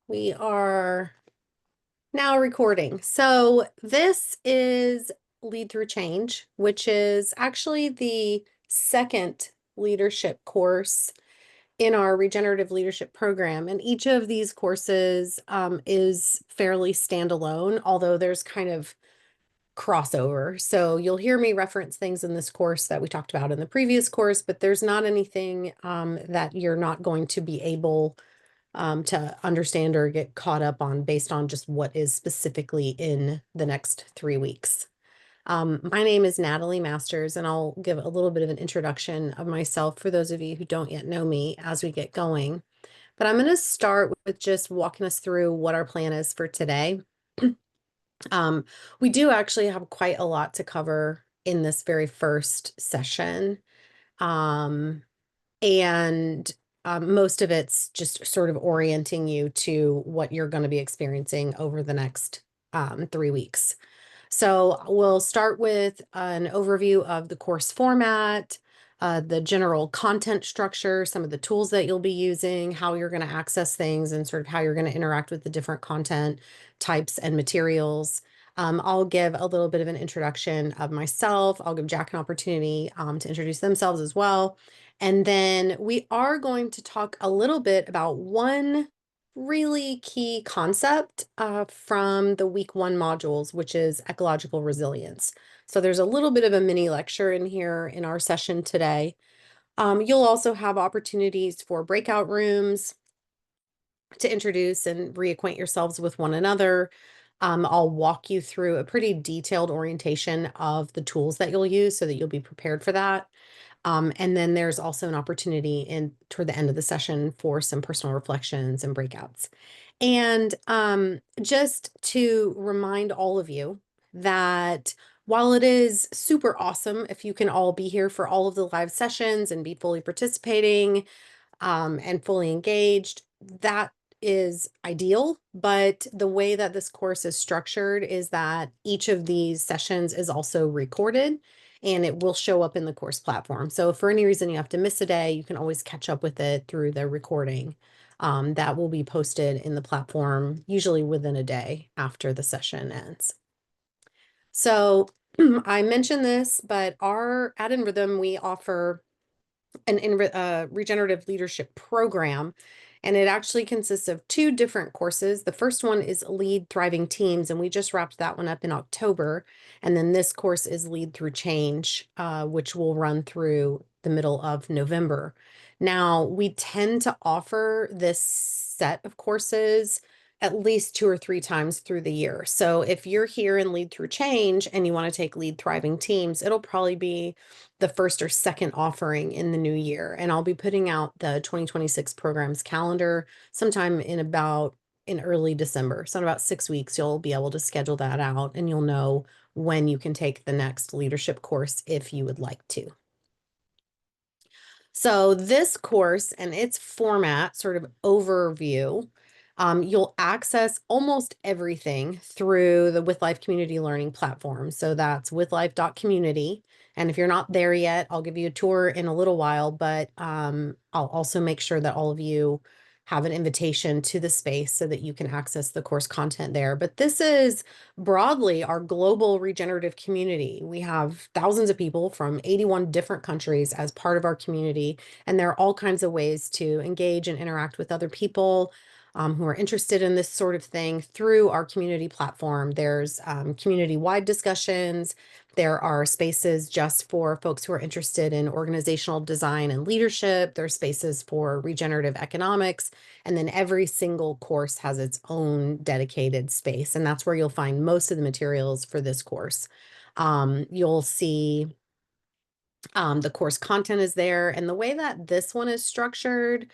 We are now recording. So this is Lead Through Change, which is actually the second leadership course in our regenerative leadership program. And each of these courses is fairly standalone, although there's kind of crossover. So you'll hear me reference things in this course that we talked about in the previous course, but there's not anything that you're not going to be able to understand or get caught up on based on just what is specifically in the next 3 weeks. My name is Natalie Masters, and I'll give a little bit of an introduction of myself for those of you who don't yet know me as we get going. But I'm going to start with just walking us through what our plan is for today. Um, we do actually have quite a lot to cover in this very first session. Um, and most of it's just sort of orienting you to what you're going to be experiencing over the next 3 weeks. So we'll start with an overview of the course format, the general content structure, some of the tools that you'll be using, how you're going to access things, and sort of how you're going to interact with the different content types and materials. I'll give a little bit of an introduction of myself. I'll give Jack an opportunity to introduce themselves as well. And then we are going to talk a little bit about one really key concept from the week 1 modules, which is ecological resilience. So there's a little bit of a mini lecture in here in our session today. You'll also have opportunities for breakout rooms to introduce and reacquaint yourselves with one another. I'll walk you through a pretty detailed orientation of the tools that you'll use so that you'll be prepared for that. And then there's also an opportunity toward the end of the session for some personal reflections and breakouts. And just to remind all of you that while it is super awesome if you can all be here for all of the live sessions and be fully participating and fully engaged, that is ideal. But the way that this course is structured is that each of these sessions is also recorded and it will show up in the course platform. So if for any reason you have to miss a day, you can always catch up with it through the recording. That will be posted in the platform usually within a day after the session ends. So I mentioned this, but at In Rhythm, we offer an regenerative leadership program, and it actually consists of 2 different courses. The first one is Lead Thriving Teams, and we just wrapped that one up in October. And then this course is Lead Through Change, which will run through the middle of November. Now, we tend to offer this set of courses at least 2 or 3 times through the year. So if you're here in Lead Through Change and you want to take Lead Thriving Teams, it'll probably be the first or second offering in the new year. And I'll be putting out the 2026 programs calendar sometime in early December. So in about 6 weeks, you'll be able to schedule that out and you'll know when you can take the next leadership course if you would like to. So this course and its format, sort of overview, you'll access almost everything through the With Life Community Learning platform. So that's withlife.community. And if you're not there yet, I'll give you a tour in a little while, but I'll also make sure that all of you have an invitation to the space so that you can access the course content there. But this is broadly our global regenerative community. We have thousands of people from 81 different countries as part of our community, and there are all kinds of ways to engage and interact with other people who are interested in this sort of thing through our community platform. There's community-wide discussions. There are spaces just for folks who are interested in organizational design and leadership. There's spaces for regenerative economics. And then every single course has its own dedicated space. And that's where you'll find most of the materials for this course. You'll see the course content is there. And the way that this one is structured,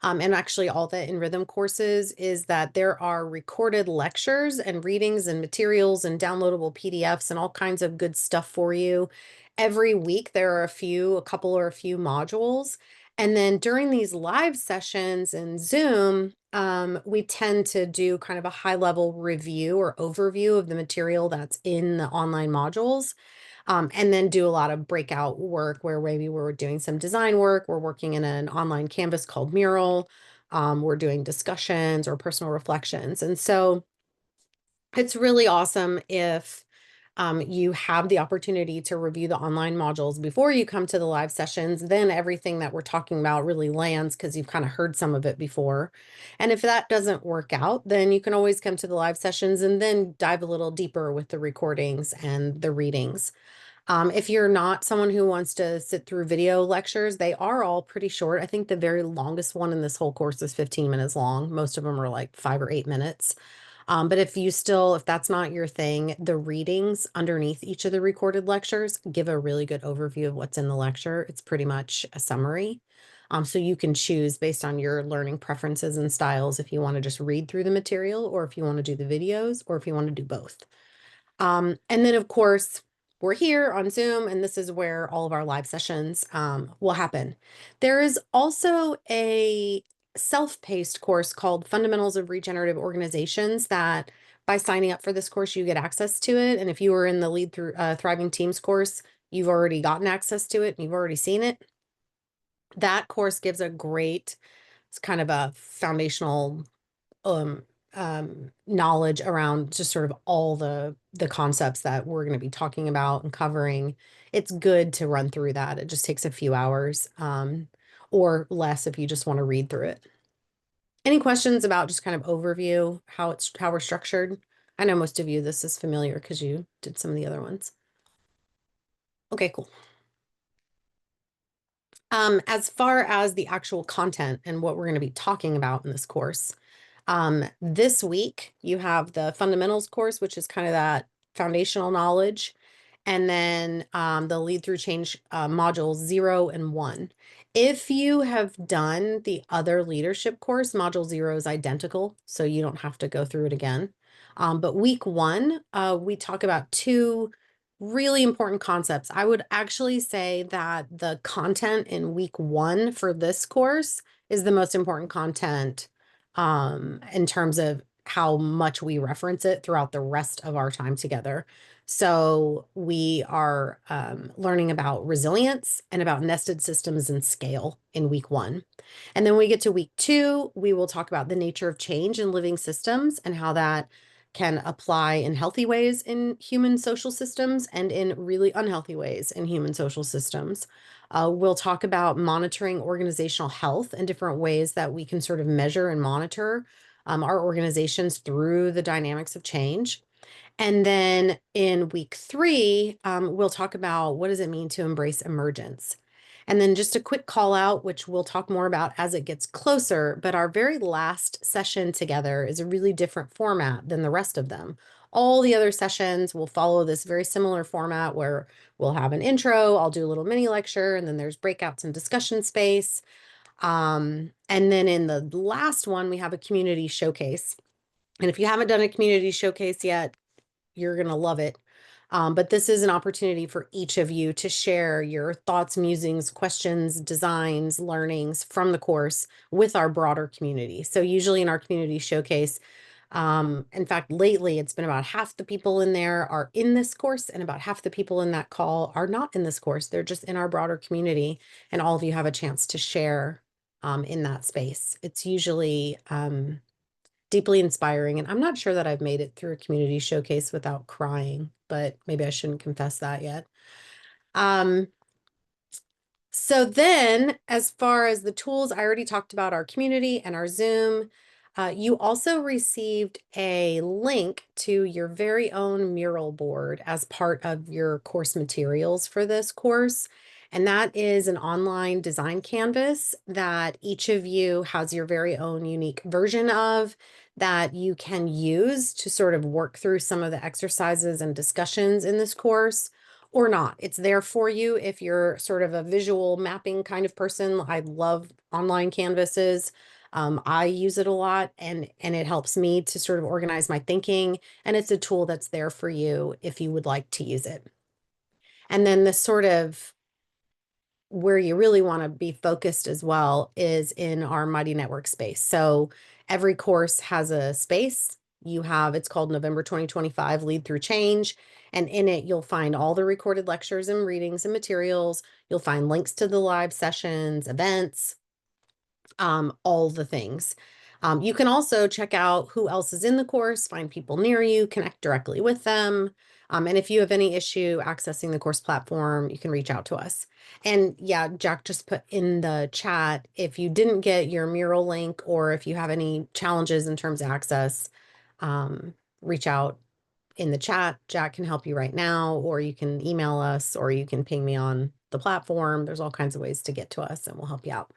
and actually all the In Rhythm courses, is that there are recorded lectures and readings and materials and downloadable PDFs and all kinds of good stuff for you. Every week there are a couple or a few modules. And then during these live sessions in Zoom, we tend to do kind of a high level review or overview of the material that's in the online modules. And then do a lot of breakout work where maybe we're doing some design work. We're working in an online canvas called Mural. we're doing discussions or personal reflections. And so it's really awesome if you have the opportunity to review the online modules before you come to the live sessions. Then everything that we're talking about really lands because you've kind of heard some of it before. And if that doesn't work out, then you can always come to the live sessions and then dive a little deeper with the recordings and the readings. If you're not someone who wants to sit through video lectures, they are all pretty short. I think the very longest one in this whole course is 15 minutes long. Most of them are like 5 or 8 minutes. But if that's not your thing, the readings underneath each of the recorded lectures give a really good overview of what's in the lecture. It's pretty much a summary. So you can choose based on your learning preferences and styles if you want to just read through the material or if you want to do the videos or if you want to do both. And then of course, we're here on Zoom, and this is where all of our live sessions will happen. There is also a self-paced course called Fundamentals of Regenerative Organizations that by signing up for this course, you get access to it. And if you were in the Lead Through Thriving Teams course, you've already gotten access to it and you've already seen it. That course gives it's kind of a foundational um, knowledge around just sort of all the concepts that we're going to be talking about and covering. It's good to run through that. It just takes a few hours or less if you just want to read through it. Any questions about just kind of overview, how we're structured? I know most of you, this is familiar because you did some of the other ones. Okay, cool. As far as the actual content and what we're going to be talking about in this course, this week you have the fundamentals course, which is kind of that foundational knowledge, and then the Lead Through Change modules 0 and 1. If you have done the other leadership course, module 0 is identical, so you don't have to go through it again. But week 1, we talk about 2 really important concepts. I would actually say that the content in week 1 for this course is the most important content in terms of how much we reference it throughout the rest of our time together. So we are learning about resilience and about nested systems and scale in week 1. And then we get to week 2, we will talk about the nature of change in living systems and how that can apply in healthy ways in human social systems and in really unhealthy ways in human social systems. We'll talk about monitoring organizational health and different ways that we can sort of measure and monitor our organizations through the dynamics of change. And then in week 3, we'll talk about what does it mean to embrace emergence. And then just a quick call out, which we'll talk more about as it gets closer, but our very last session together is a really different format than the rest of them. All the other sessions will follow this very similar format where we'll have an intro, I'll do a little mini lecture, and then there's breakouts and discussion space. And then in the last one, we have a community showcase. And if you haven't done a community showcase yet, you're going to love it. But this is an opportunity for each of you to share your thoughts, musings, questions, designs, learnings from the course with our broader community. So usually in our community showcase, in fact, lately it's been about half the people in there are in this course and about half the people in that call are not in this course. They're just in our broader community, and all of you have a chance to share in that space. It's usually deeply inspiring. And I'm not sure that I've made it through a community showcase without crying, but maybe I shouldn't confess that yet. So then, as far as the tools, I already talked about our community and our Zoom. You also received a link to your very own mural board as part of your course materials for this course. And that is an online design canvas that each of you has your very own unique version of that you can use to sort of work through some of the exercises and discussions in this course or not. It's there for you if you're sort of a visual mapping kind of person. I love online canvases. I use it a lot and it helps me to sort of organize my thinking. And it's a tool that's there for you if you would like to use it. And then the sort of where you really want to be focused as well is in our Mighty Network space. So every course has a space. It's called November 2025 Lead Through Change. And in it, you'll find all the recorded lectures and readings and materials. You'll find links to the live sessions, events. all the things. You can also check out who else is in the course, find people near you, connect directly with them. And if you have any issue accessing the course platform, you can reach out to us. And yeah, Jack just put in the chat, if you didn't get your mural link or if you have any challenges in terms of access, reach out in the chat. Jack can help you right now, or you can email us, or you can ping me on the platform. There's all kinds of ways to get to us and we'll help you out.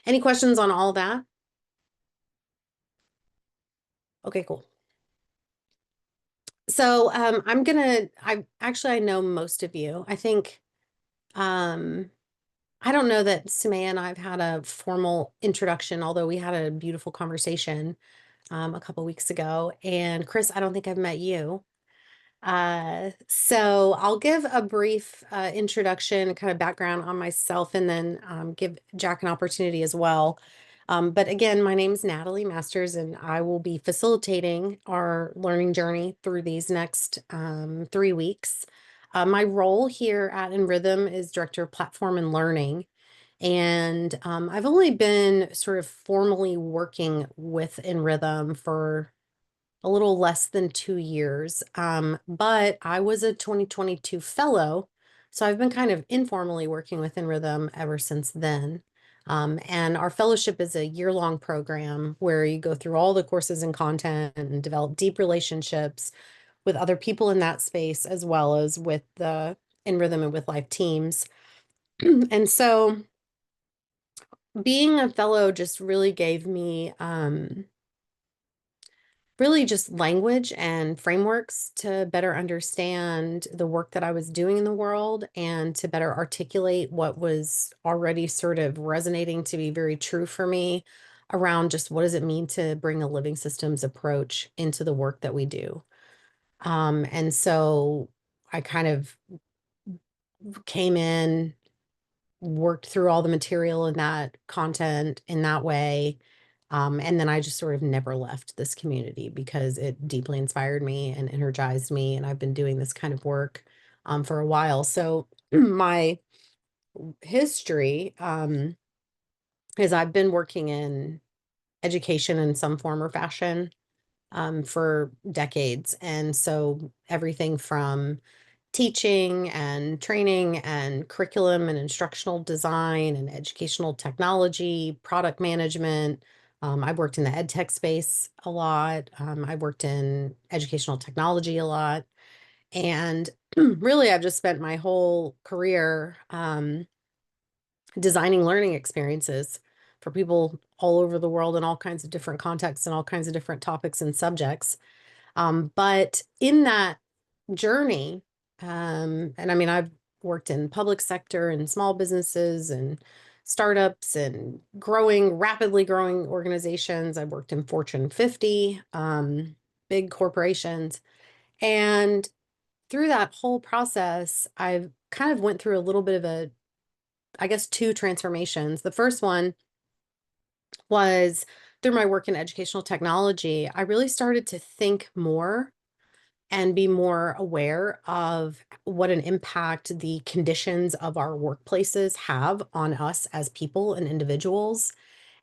Any questions on all that? Okay, cool. So I know most of you. I think um I don't know that Sumaya and I've had a formal introduction, although we had a beautiful conversation a couple weeks ago. And Chris, I don't think I've met you. So I'll give a brief introduction, kind of background on myself, and then give Jack an opportunity as well. But again, my name is Natalie Masters, and I will be facilitating our learning journey through these next 3 weeks. My role here at In Rhythm is Director of Platform and Learning. And I've only been sort of formally working with In Rhythm for a little less than 2 years. But I was a 2022 fellow, so I've been kind of informally working within Rhythm ever since then. And our fellowship is a year-long program where you go through all the courses and content and develop deep relationships with other people in that space, as well as with the In Rhythm and with Life teams. And so being a fellow just really gave me really just language and frameworks to better understand the work that I was doing in the world and to better articulate what was already sort of resonating to be very true for me around just what does it mean to bring a living systems approach into the work that we do. And so I kind of came in, worked through all the material in that content in that way. And then I just sort of never left this community because it deeply inspired me and energized me. And I've been doing this kind of work for a while. So my history is I've been working in education in some form or fashion for decades. And so everything from teaching and training and curriculum and instructional design and educational technology, product management. I've worked in the ed tech space a lot. I've worked in educational technology a lot. And really, I've just spent my whole career designing learning experiences for people all over the world in all kinds of different contexts and all kinds of different topics and subjects. But in that journey, and I mean, I've worked in public sector and small businesses and startups and rapidly growing organizations. I've worked in Fortune 50, big corporations. And through that whole process, I've kind of went through a little bit of I guess, two transformations. The first one was through my work in educational technology. I really started to think more and be more aware of what an impact the conditions of our workplaces have on us as people and individuals,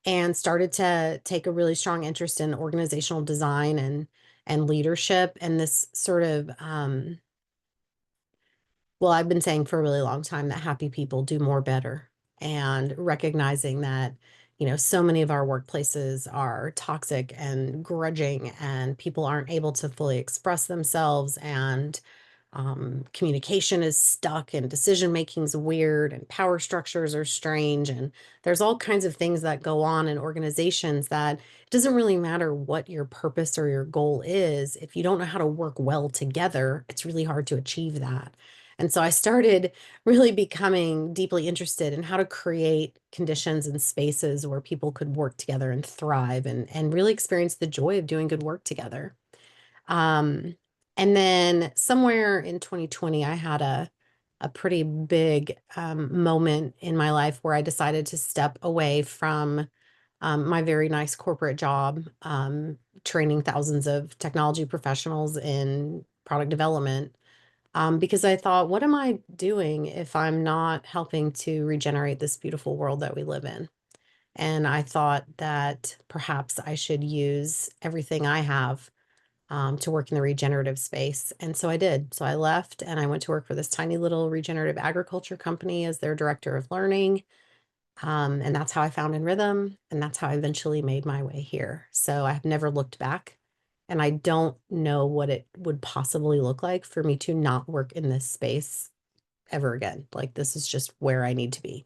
and started to take a really strong interest in organizational design and leadership and this sort of well, I've been saying for a really long time that happy people do more better, and recognizing that, so many of our workplaces are toxic and grudging, and people aren't able to fully express themselves, and communication is stuck, and decision making is weird, and power structures are strange, and there's all kinds of things that go on in organizations that it doesn't really matter what your purpose or your goal is. If you don't know how to work well together, it's really hard to achieve that. And so I started really becoming deeply interested in how to create conditions and spaces where people could work together and thrive and really experience the joy of doing good work together. Um, and then somewhere in 2020, I had a pretty big moment in my life where I decided to step away from my very nice corporate job, training thousands of technology professionals in product development, because I thought, what am I doing if I'm not helping to regenerate this beautiful world that we live in? And I thought that perhaps I should use everything I have to work in the regenerative space. And so I did. So I left and I went to work for this tiny little regenerative agriculture company as their director of learning. And that's how I found In Rhythm. And that's how I eventually made my way here. So I have never looked back. And I don't know what it would possibly look like for me to not work in this space ever again. Like, this is just where I need to be.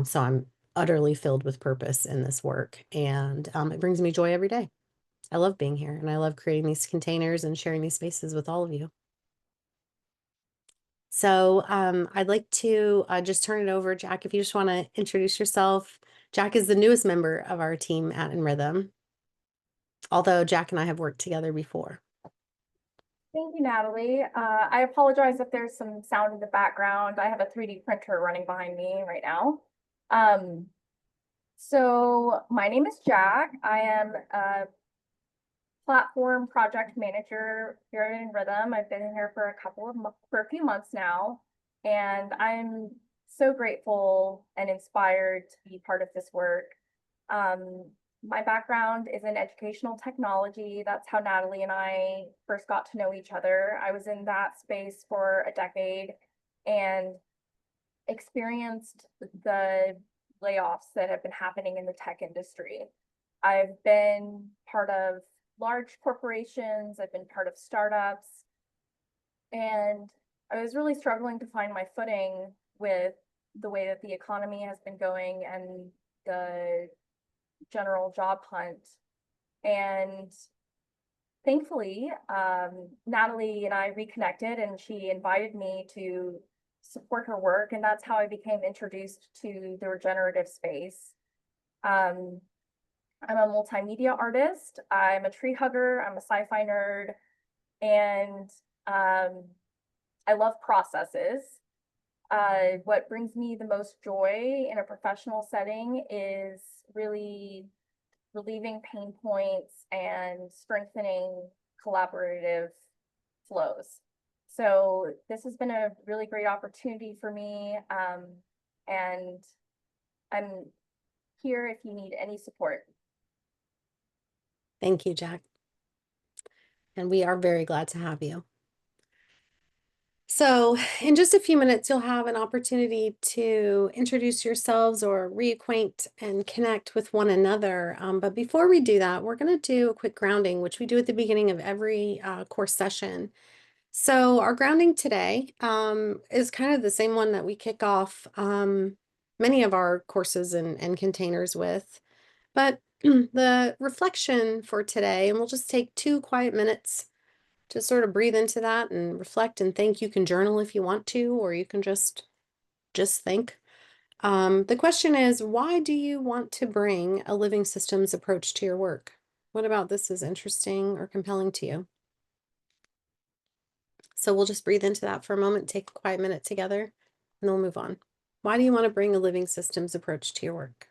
So I'm utterly filled with purpose in this work. And it brings me joy every day. I love being here and I love creating these containers and sharing these spaces with all of you. So I'd like to just turn it over, Jack, if you just want to introduce yourself. Jack is the newest member of our team at In Rhythm, although Jack and I have worked together before. Thank you, Natalie. I apologize if there's some sound in the background. I have a 3D printer running behind me right now. Um, so my name is Jack. I am a platform project manager here at In Rhythm. I've been here for a few months now, and I'm so grateful and inspired to be part of this work. Um, my background is in educational technology. That's how Natalie and I first got to know each other. I was in that space for a decade and experienced the layoffs that have been happening in the tech industry. I've been part of large corporations, I've been part of startups, and I was really struggling to find my footing with the way that the economy has been going and the general job hunt. And thankfully, Natalie and I reconnected and she invited me to support her work. And that's how I became introduced to the regenerative space. Um, I'm a multimedia artist. I'm a tree hugger. I'm a sci-fi nerd. And I love processes. What brings me the most joy in a professional setting is really relieving pain points and strengthening collaborative flows. So this has been a really great opportunity for me. And I'm here if you need any support. Thank you, Jack. And we are very glad to have you. So in just a few minutes, you'll have an opportunity to introduce yourselves or reacquaint and connect with one another. But before we do that, we're going to do a quick grounding, which we do at the beginning of every course session. So our grounding today is kind of the same one that we kick off many of our courses and containers with. But the reflection for today, and we'll just take 2 quiet minutes to sort of breathe into that and reflect and think. You can journal if you want to, or you can just think. The question is, why do you want to bring a living systems approach to your work? What about this is interesting or compelling to you? So we'll just breathe into that for a moment, take a quiet minute together, and then we'll move on. Why do you want to bring a living systems approach to your work?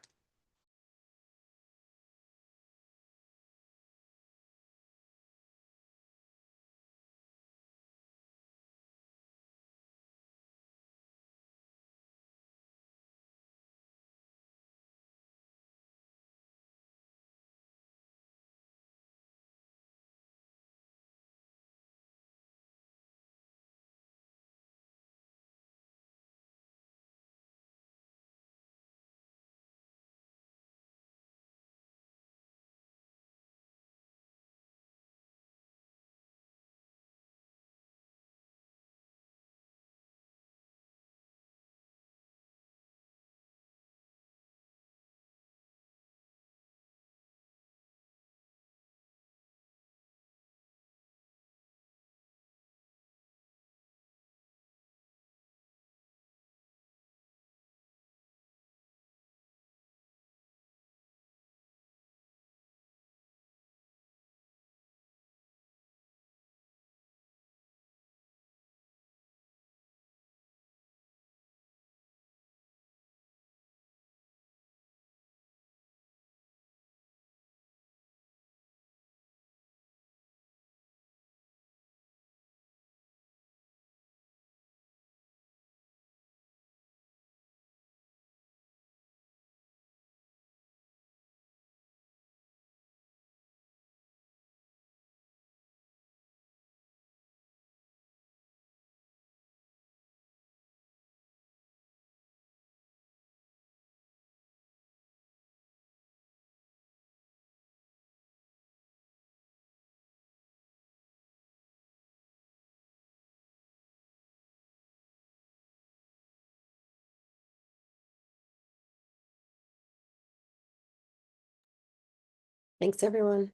Thanks, everyone.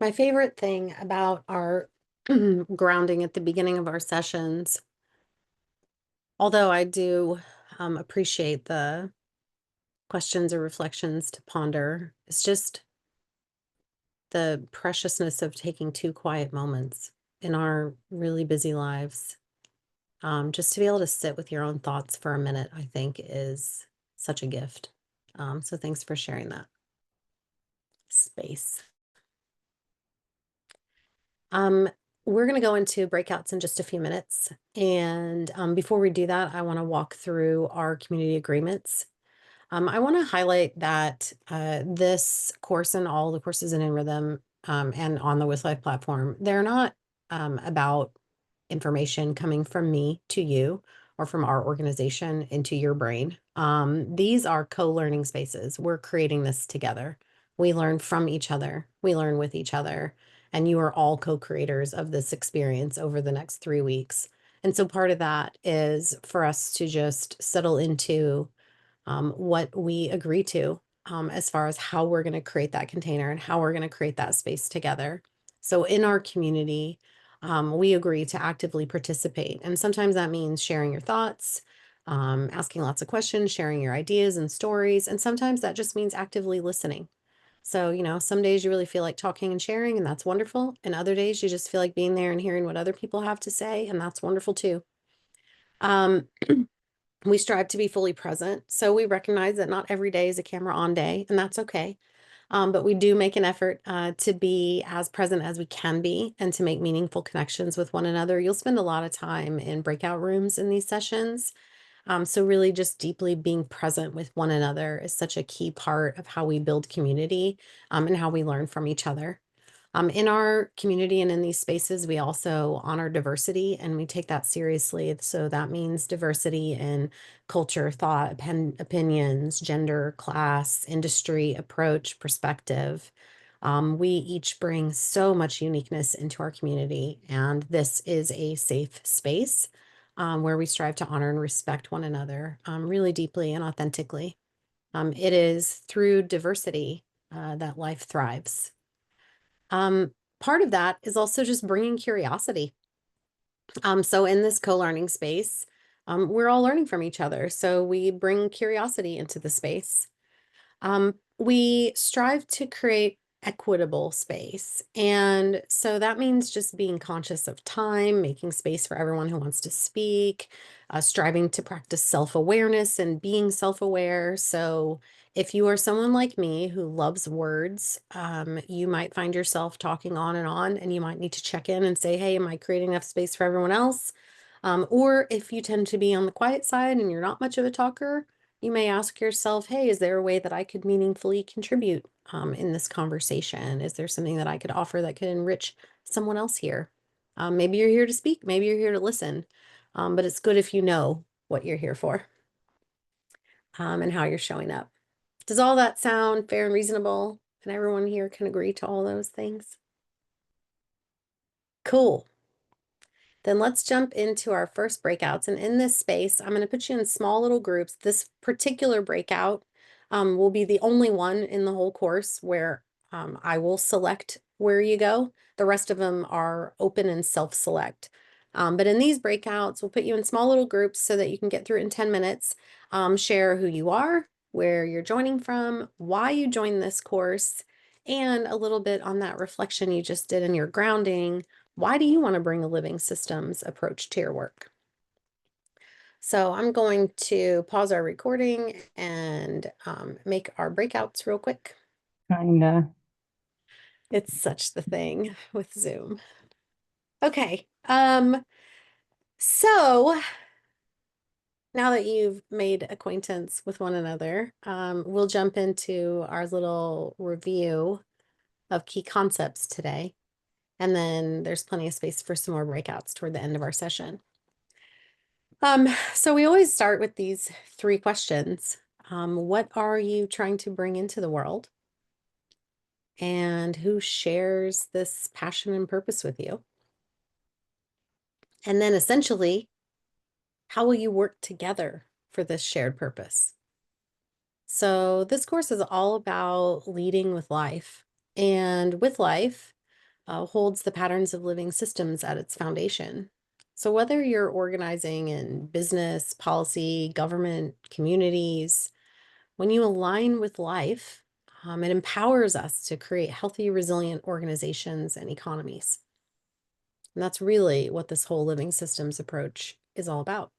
My favorite thing about our grounding at the beginning of our sessions, although I do appreciate the questions or reflections to ponder, is just the preciousness of taking 2 quiet moments in our really busy lives. Just to be able to sit with your own thoughts for a minute, I think is such a gift. So thanks for sharing that space. Um, we're going to go into breakouts in just a few minutes. And before we do that, I want to walk through our community agreements. I want to highlight that this course and all the courses in Rhythm and on the With Life platform, they're not about information coming from me to you or from our organization into your brain. These are co-learning spaces. We're creating this together. We learn from each other. We learn with each other. And you are all co-creators of this experience over the next 3 weeks. And so part of that is for us to just settle into what we agree to as far as how we're going to create that container and how we're going to create that space together. So in our community, we agree to actively participate. And sometimes that means sharing your thoughts, asking lots of questions, sharing your ideas and stories. And sometimes that just means actively listening. So, some days you really feel like talking and sharing, and that's wonderful. And other days you just feel like being there and hearing what other people have to say, and that's wonderful too. Um, we strive to be fully present. So we recognize that not every day is a camera on day, and that's okay. But we do make an effort to be as present as we can be and to make meaningful connections with one another. You'll spend a lot of time in breakout rooms in these sessions. So really just deeply being present with one another is such a key part of how we build community and how we learn from each other. In our community and in these spaces, we also honor diversity and we take that seriously. So that means diversity in culture, thought, opinions, gender, class, industry, approach, perspective. We each bring so much uniqueness into our community, and this is a safe space where we strive to honor and respect one another really deeply and authentically. It is through diversity that life thrives. Part of that is also just bringing curiosity. So in this co-learning space, we're all learning from each other. So we bring curiosity into the space. We strive to create equitable space. And so that means just being conscious of time, making space for everyone who wants to speak, striving to practice self-awareness and being self-aware. So if you are someone like me who loves words, you might find yourself talking on, and you might need to check in and say, hey, am I creating enough space for everyone else? Or if you tend to be on the quiet side and you're not much of a talker, you may ask yourself, hey, is there a way that I could meaningfully contribute in this conversation? Is there something that I could offer that could enrich someone else here? Maybe you're here to speak, maybe you're here to listen, but it's good if you know what you're here for and how you're showing up. Does all that sound fair and reasonable? And everyone here can agree to all those things? Cool. Then let's jump into our first breakouts. And in this space, I'm going to put you in small little groups. This particular breakout will be the only one in the whole course where I will select where you go. The rest of them are open and self-select. But in these breakouts, we'll put you in small little groups so that you can get through it in 10 minutes, share who you are, where you're joining from, why you joined this course, and a little bit on that reflection you just did in your grounding. Why do you want to bring a living systems approach to your work? So I'm going to pause our recording and make our breakouts real quick. Kinda. It's such the thing with Zoom. Okay. So now that you've made acquaintance with one another, we'll jump into our little review of key concepts today. And then there's plenty of space for some more breakouts toward the end of our session. So we always start with these 3 questions. What are you trying to bring into the world? And who shares this passion and purpose with you? And then essentially, how will you work together for this shared purpose? So, this course is all about leading with life. And with life holds the patterns of living systems at its foundation. So, whether you're organizing in business, policy, government, communities, when you align with life, it empowers us to create healthy, resilient organizations and economies. And that's really what this whole living systems approach is all about.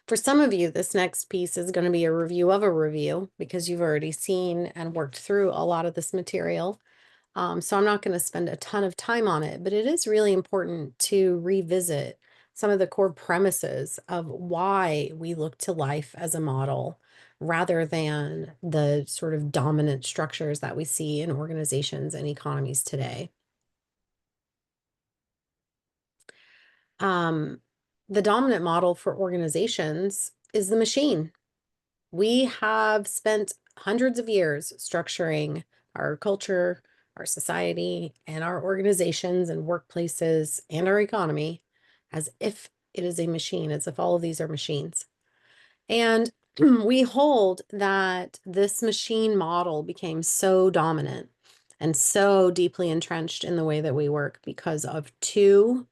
For some of you, this next piece is going to be a review of a review because you've already seen and worked through a lot of this material. So I'm not going to spend a ton of time on it, but it is really important to revisit some of the core premises of why we look to life as a model rather than the sort of dominant structures that we see in organizations and economies today. Um, the dominant model for organizations is the machine. We have spent hundreds of years structuring our culture, our society, and our organizations and workplaces and our economy as if it is a machine, as if all of these are machines. And we hold that this machine model became so dominant and so deeply entrenched in the way that we work because of two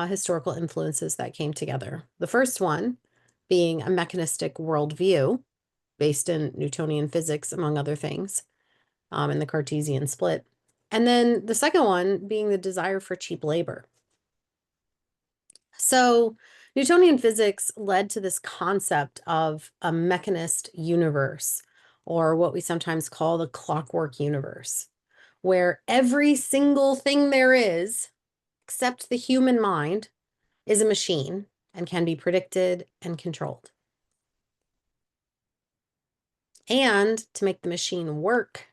historical influences that came together. The first one being a mechanistic worldview based in Newtonian physics, among other things, and the Cartesian split. And then the second one being the desire for cheap labor. So Newtonian physics led to this concept of a mechanist universe, or what we sometimes call the clockwork universe, where every single thing there is, except the human mind, is a machine and can be predicted and controlled. And to make the machine work,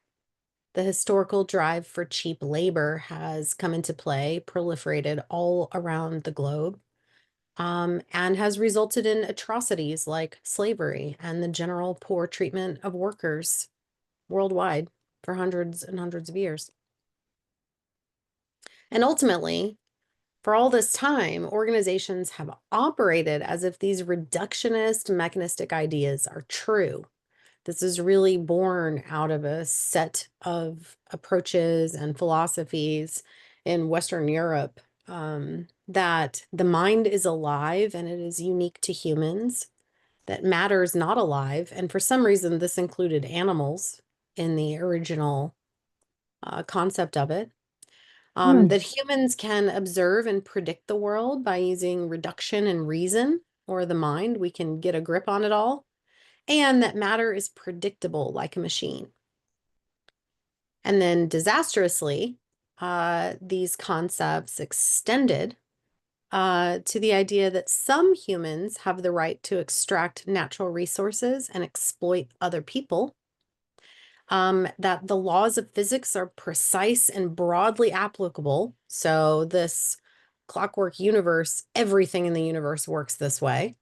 the historical drive for cheap labor has come into play, proliferated all around the globe, and has resulted in atrocities like slavery and the general poor treatment of workers worldwide for hundreds and hundreds of years. And ultimately, for all this time, organizations have operated as if these reductionist mechanistic ideas are true. This is really born out of a set of approaches and philosophies in Western Europe, that the mind is alive and it is unique to humans, that matter is not alive. And for some reason, this included animals in the original concept of it. That humans can observe and predict the world by using reduction and reason, or the mind. We can get a grip on it all, and that matter is predictable like a machine. And then disastrously, these concepts extended to the idea that some humans have the right to extract natural resources and exploit other people, that the laws of physics are precise and broadly applicable. So this clockwork universe, everything in the universe works this way.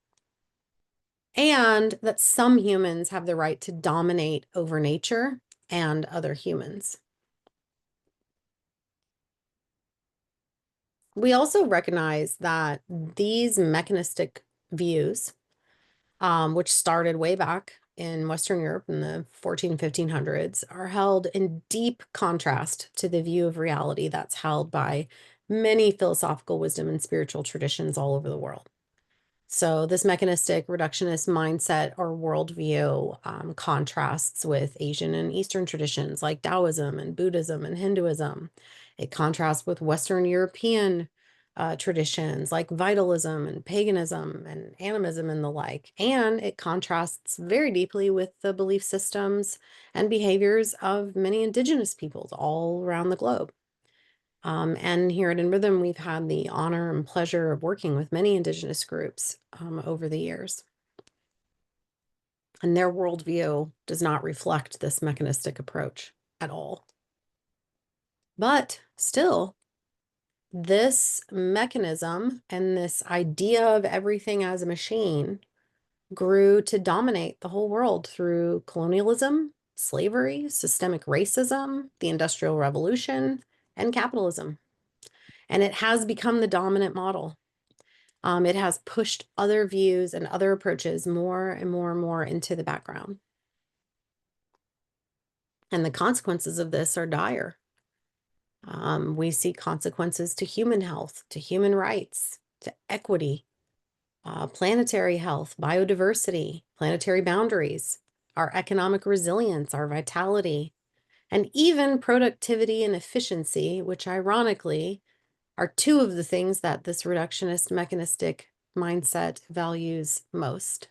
And that some humans have the right to dominate over nature and other humans. We also recognize that these mechanistic views, which started way back in Western Europe in the 1500s, are held in deep contrast to the view of reality that's held by many philosophical wisdom and spiritual traditions all over the world. So this mechanistic reductionist mindset or worldview contrasts with Asian and Eastern traditions like Taoism and Buddhism and Hinduism. It contrasts with Western European traditions like vitalism and paganism and animism and the like. And it contrasts very deeply with the belief systems and behaviors of many indigenous peoples all around the globe. And here at In Rhythm, we've had the honor and pleasure of working with many Indigenous groups over the years. And their worldview does not reflect this mechanistic approach at all. But still, this mechanism and this idea of everything as a machine grew to dominate the whole world through colonialism, slavery, systemic racism, the Industrial Revolution, and capitalism. And it has become the dominant model. It has pushed other views and other approaches more and more and more into the background. And the consequences of this are dire. We see consequences to human health, to human rights, to equity, planetary health, biodiversity, planetary boundaries, our economic resilience, our vitality, and even productivity and efficiency, which ironically are two of the things that this reductionist mechanistic mindset values most.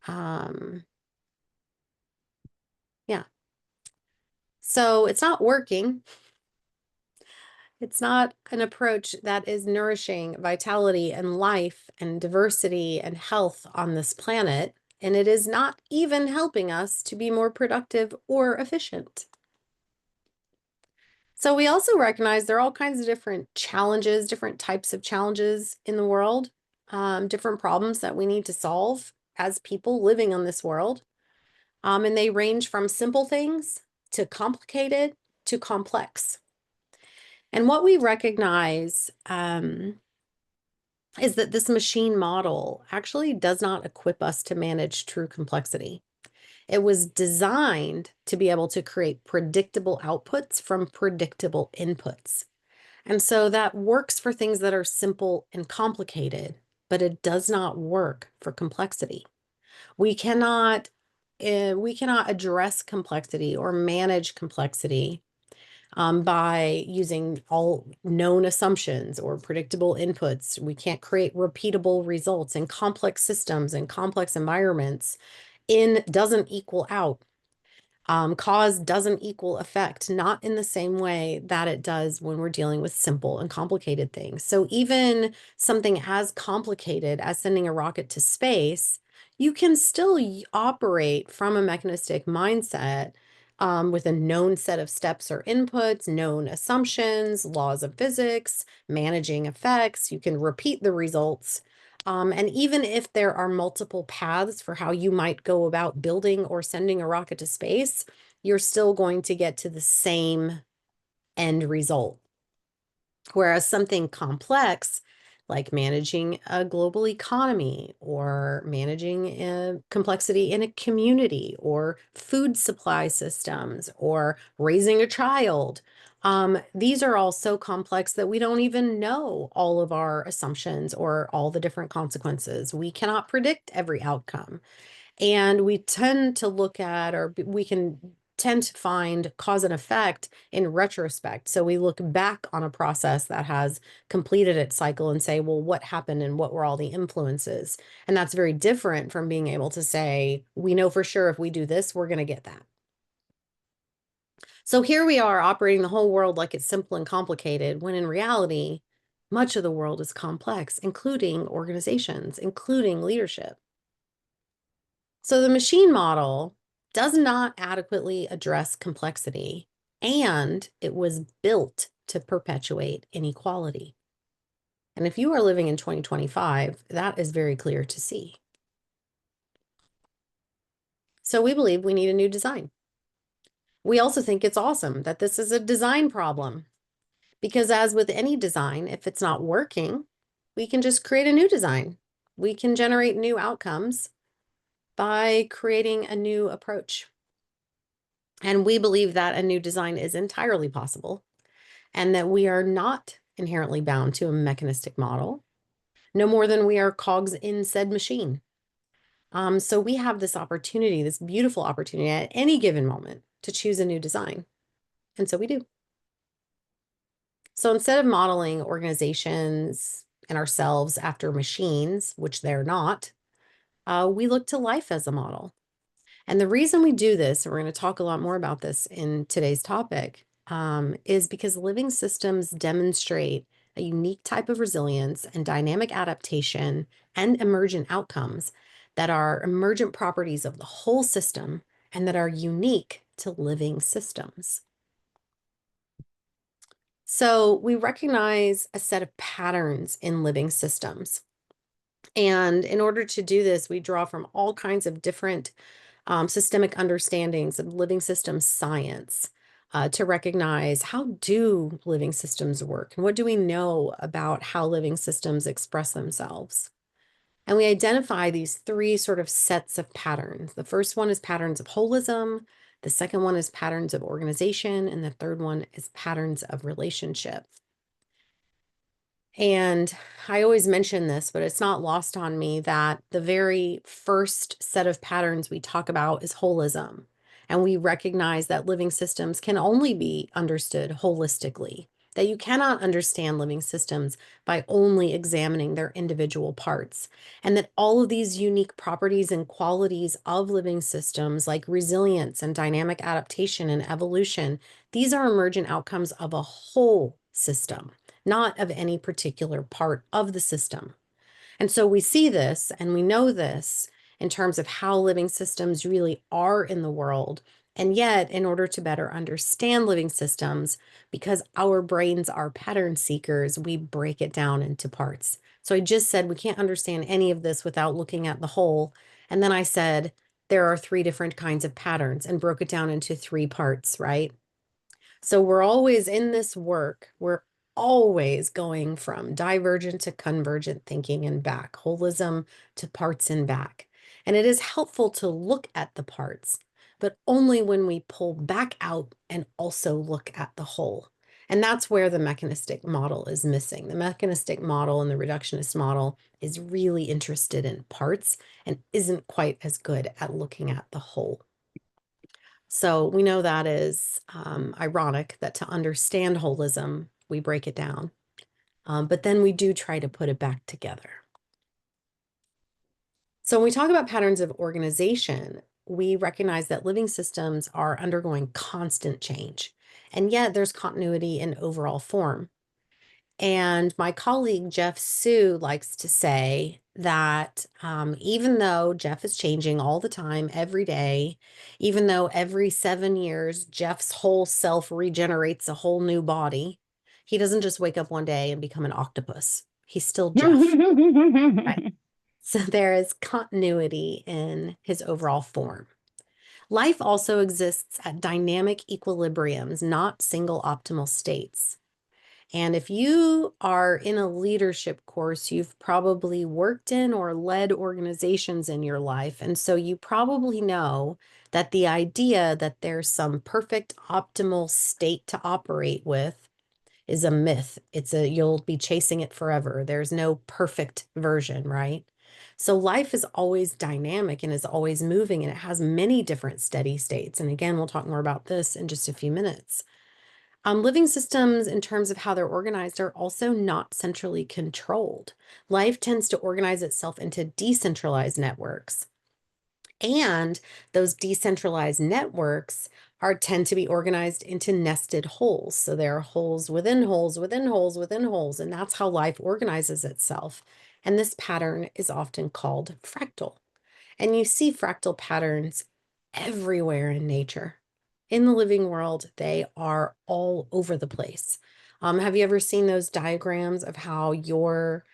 Yeah. So it's not working. It's not an approach that is nourishing vitality and life and diversity and health on this planet. And it is not even helping us to be more productive or efficient. So we also recognize there are all kinds of different challenges, different types of challenges in the world, different problems that we need to solve as people living on this world. And they range from simple things to complicated to complex. And what we recognize is that this machine model actually does not equip us to manage true complexity. It was designed to be able to create predictable outputs from predictable inputs. And so that works for things that are simple and complicated, but it does not work for complexity. We cannot address complexity or manage complexity by using all known assumptions or predictable inputs. We can't create repeatable results in complex systems and complex environments. In doesn't equal out. Cause doesn't equal effect, not in the same way that it does when we're dealing with simple and complicated things. So even something as complicated as sending a rocket to space, you can still operate from a mechanistic mindset with a known set of steps or inputs, known assumptions, laws of physics, managing effects. You can repeat the results. And even if there are multiple paths for how you might go about building or sending a rocket to space, you're still going to get to the same end result. Whereas something complex, like managing a global economy or managing complexity in a community or food supply systems or raising a child, these are all so complex that we don't even know all of our assumptions or all the different consequences. We cannot predict every outcome. And we tend to look at, or we can tend to find cause and effect in retrospect. So we look back on a process that has completed its cycle and say, well, what happened and what were all the influences? And that's very different from being able to say, we know for sure if we do this, we're going to get that. So here we are operating the whole world like it's simple and complicated, when in reality, much of the world is complex, including organizations, including leadership. So the machine model does not adequately address complexity, and it was built to perpetuate inequality. And if you are living in 2025, that is very clear to see. So we believe we need a new design. We also think it's awesome that this is a design problem, because as with any design, if it's not working, we can just create a new design. We can generate new outcomes by creating a new approach. And we believe that a new design is entirely possible and that we are not inherently bound to a mechanistic model, no more than we are cogs in said machine. So we have this opportunity, this beautiful opportunity at any given moment to choose a new design. And so we do. So instead of modeling organizations and ourselves after machines, which they're not, we look to life as a model. And the reason we do this, and we're going to talk a lot more about this in today's topic, is because living systems demonstrate a unique type of resilience and dynamic adaptation and emergent outcomes that are emergent properties of the whole system and that are unique to living systems. So we recognize a set of patterns in living systems. And in order to do this, we draw from all kinds of different systemic understandings of living systems science. to recognize how do living systems work and what do we know about how living systems express themselves. And we identify these three sort of sets of patterns. The first one is patterns of holism. The second one is patterns of organization. And the third one is patterns of relationship. And I always mention this, but it's not lost on me that the very first set of patterns we talk about is holism. And we recognize that living systems can only be understood holistically, that you cannot understand living systems by only examining their individual parts, and that all of these unique properties and qualities of living systems, like resilience and dynamic adaptation and evolution, these are emergent outcomes of a whole system, not of any particular part of the system. And so we see this and we know this in terms of how living systems really are in the world. And yet, in order to better understand living systems, because our brains are pattern seekers, we break it down into parts. So I just said we can't understand any of this without looking at the whole. And then I said there are three different kinds of patterns and broke it down into three parts, right? So we're always in this work, we're always going from divergent to convergent thinking and back, holism to parts and back. And it is helpful to look at the parts, but only when we pull back out and also look at the whole. And that's where the mechanistic model is missing. The mechanistic model and the reductionist model is really interested in parts and isn't quite as good at looking at the whole. So we know that is ironic that to understand holism, we break it down, but then we do try to put it back together. So when we talk about patterns of organization, we recognize that living systems are undergoing constant change, and yet there's continuity in overall form. And my colleague, Jeff Sue, likes to say that even though Jeff is changing all the time, every day, even though every 7 years, Jeff's whole self regenerates a whole new body, he doesn't just wake up one day and become an octopus. He's still Jeff. Right. So there is continuity in his overall form. Life also exists at dynamic equilibriums, not single optimal states. And if you are in a leadership course, you've probably worked in or led organizations in your life. And so you probably know that the idea that there's some perfect optimal state to operate with is a myth. You'll be chasing it forever. There's no perfect version, right? So life is always dynamic and is always moving, and it has many different steady states. And again, we'll talk more about this in just a few minutes. Living systems, in terms of how they're organized, are also not centrally controlled. Life tends to organize itself into decentralized networks. And those decentralized networks tend to be organized into nested holes. So there are holes within holes within holes within holes, and that's how life organizes itself. And this pattern is often called fractal. And you see fractal patterns everywhere in nature. In the living world, they are all over the place. Have you ever seen those diagrams of how your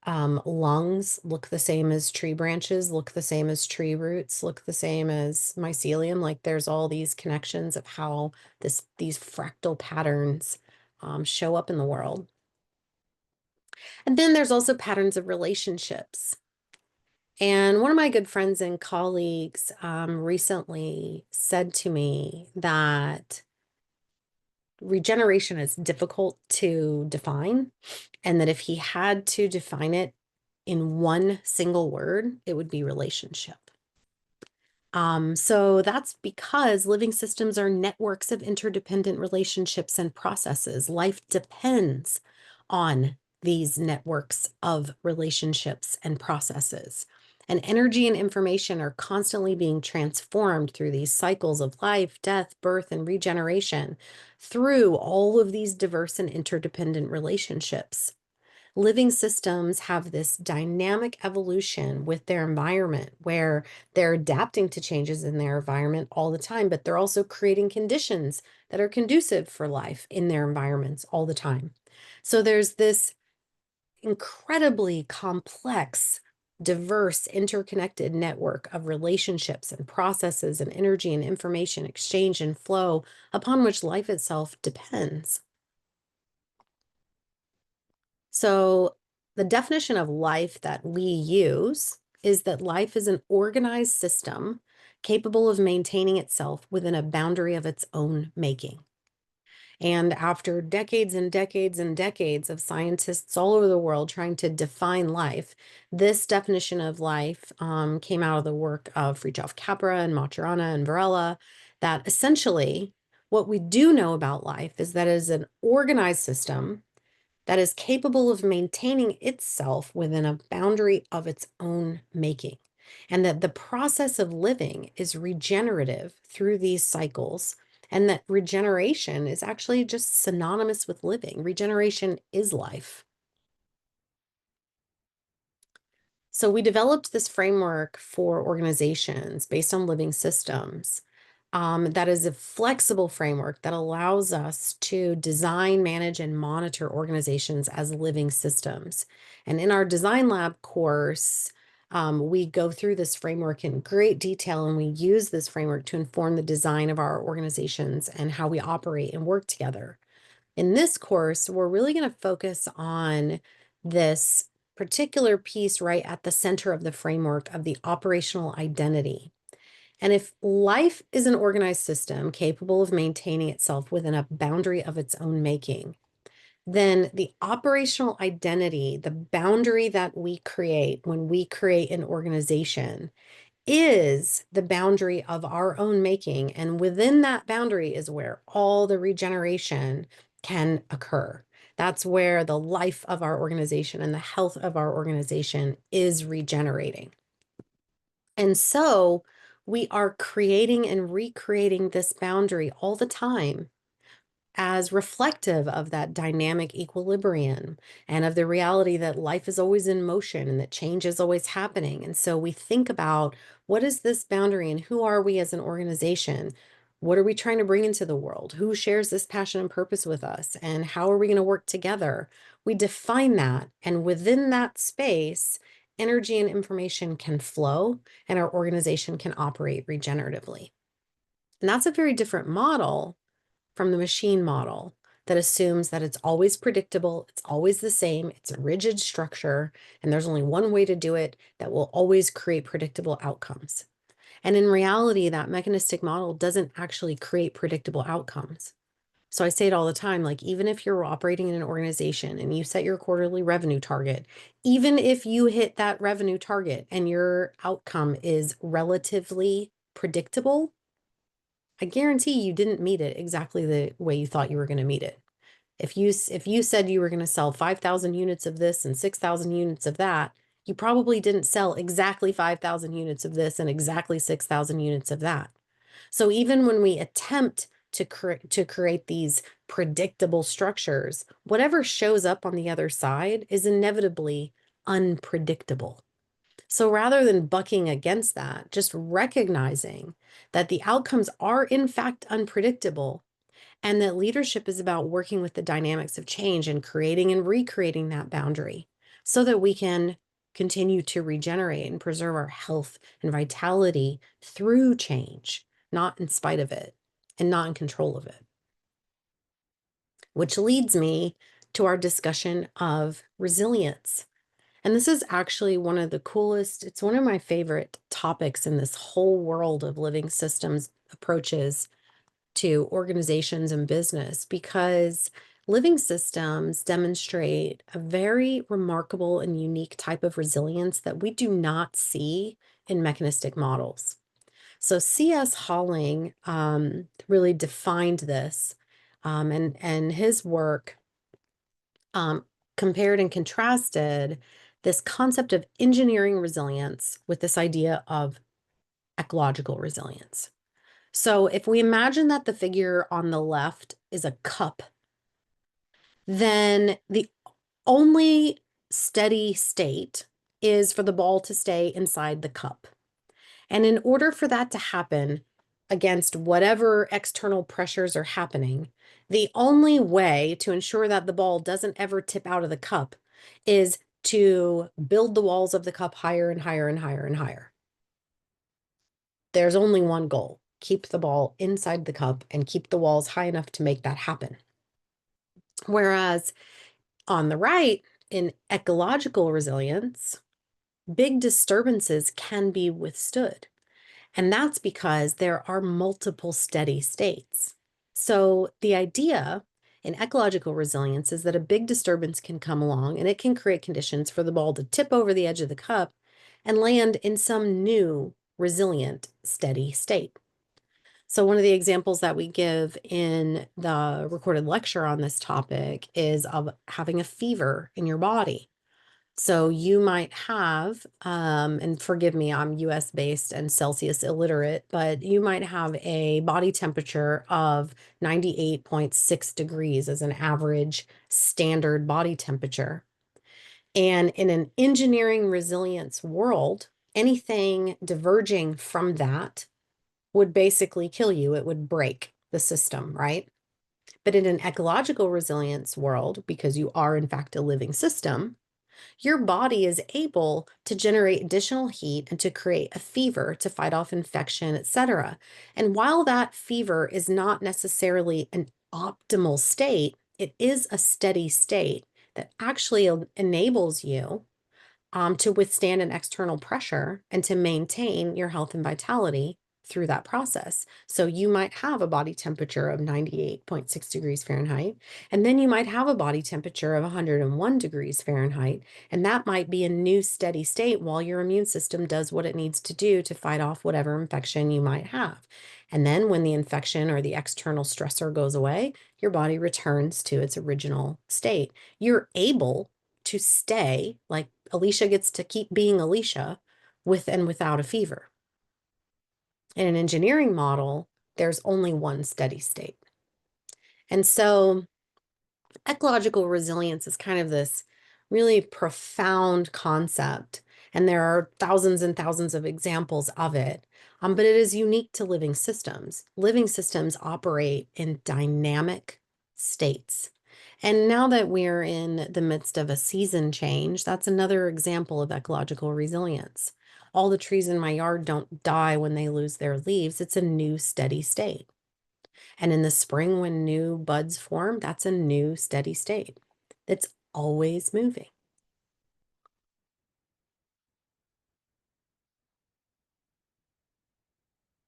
lungs look the same as tree branches, look the same as tree roots, look the same as mycelium? Like there's all these connections of how these fractal patterns show up in the world. And then there's also patterns of relationships. And one of my good friends and colleagues recently said to me that regeneration is difficult to define, and that if he had to define it in one single word, it would be relationship. So that's because living systems are networks of interdependent relationships and processes. Life depends on these networks of relationships and processes. And energy and information are constantly being transformed through these cycles of life, death, birth, and regeneration through all of these diverse and interdependent relationships. Living systems have this dynamic evolution with their environment where they're adapting to changes in their environment all the time, but they're also creating conditions that are conducive for life in their environments all the time. So there's this incredibly complex diverse, interconnected network of relationships and processes and energy and information exchange and flow upon which life itself depends. So the definition of life that we use is that life is an organized system capable of maintaining itself within a boundary of its own making. And after decades and decades and decades of scientists all over the world trying to define life, this definition of life came out of the work of Fritjof Capra and Maturana and Varela, that essentially what we do know about life is that it is an organized system that is capable of maintaining itself within a boundary of its own making, and that the process of living is regenerative through these cycles, and that regeneration is actually just synonymous with living. Regeneration is life. So we developed this framework for organizations based on living systems. That is a flexible framework that allows us to design, manage, and monitor organizations as living systems. And in our Design Lab course, we go through this framework in great detail, and we use this framework to inform the design of our organizations and how we operate and work together. In this course, we're really going to focus on this particular piece right at the center of the framework of the operational identity. And if life is an organized system capable of maintaining itself within a boundary of its own making, then the operational identity, the boundary that we create when we create an organization, is the boundary of our own making. And within that boundary is where all the regeneration can occur. That's where the life of our organization and the health of our organization is regenerating. And so we are creating and recreating this boundary all the time as reflective of that dynamic equilibrium and of the reality that life is always in motion and that change is always happening. And so we think about, what is this boundary and who are we as an organization? What are we trying to bring into the world? Who shares this passion and purpose with us? And how are we going to work together? We define that. And within that space, energy and information can flow and our organization can operate regeneratively. And that's a very different model from the machine model that assumes that it's always predictable, it's always the same, it's a rigid structure, and there's only one way to do it that will always create predictable outcomes. And in reality, that mechanistic model doesn't actually create predictable outcomes. So I say it all the time, like, even if you're operating in an organization and you set your quarterly revenue target, even if you hit that revenue target and your outcome is relatively predictable, I guarantee you didn't meet it exactly the way you thought you were going to meet it. If you said you were going to sell 5,000 units of this and 6,000 units of that, you probably didn't sell exactly 5,000 units of this and exactly 6,000 units of that. So even when we attempt to create these predictable structures, whatever shows up on the other side is inevitably unpredictable. So rather than bucking against that, just recognizing that the outcomes are in fact unpredictable, and that leadership is about working with the dynamics of change and creating and recreating that boundary so that we can continue to regenerate and preserve our health and vitality through change, not in spite of it and not in control of it. Which leads me to our discussion of resilience. And this is actually one of the coolest, it's one of my favorite topics in this whole world of living systems approaches to organizations and business, because living systems demonstrate a very remarkable and unique type of resilience that we do not see in mechanistic models. So C.S. Halling really defined this, and his work compared and contrasted this concept of engineering resilience with this idea of ecological resilience. So if we imagine that the figure on the left is a cup, then the only steady state is for the ball to stay inside the cup. And in order for that to happen against whatever external pressures are happening, the only way to ensure that the ball doesn't ever tip out of the cup is to build the walls of the cup higher and higher and higher and higher. There's only one goal: keep the ball inside the cup and keep the walls high enough to make that happen. Whereas on the right, in ecological resilience, big disturbances can be withstood. And that's because there are multiple steady states. So the idea in ecological resilience is that a big disturbance can come along and it can create conditions for the ball to tip over the edge of the cup and land in some new, resilient, steady state. So one of the examples that we give in the recorded lecture on this topic is of having a fever in your body. So you might have, and forgive me, I'm US based and Celsius illiterate, but you might have a body temperature of 98.6 degrees as an average standard body temperature. And in an engineering resilience world, anything diverging from that would basically kill you. It would break the system, right? But in an ecological resilience world, because you are in fact a living system, your body is able to generate additional heat and to create a fever to fight off infection, etc. And while that fever is not necessarily an optimal state, it is a steady state that actually enables you to withstand an external pressure and to maintain your health and vitality through that process. So you might have a body temperature of 98.6 degrees Fahrenheit, and then you might have a body temperature of 101 degrees Fahrenheit, and that might be a new steady state while your immune system does what it needs to do to fight off whatever infection you might have. And then when the infection or the external stressor goes away, your body returns to its original state. You're able to stay, like Alicia gets to keep being Alicia with and without a fever. In an engineering model, there's only one steady state. And so ecological resilience is kind of this really profound concept, and there are thousands and thousands of examples of it. But it is unique to living systems. Living systems operate in dynamic states. And now that we're in the midst of a season change, that's another example of ecological resilience. All the trees in my yard don't die when they lose their leaves. It's a new steady state. And in the spring, when new buds form, that's a new steady state. It's always moving.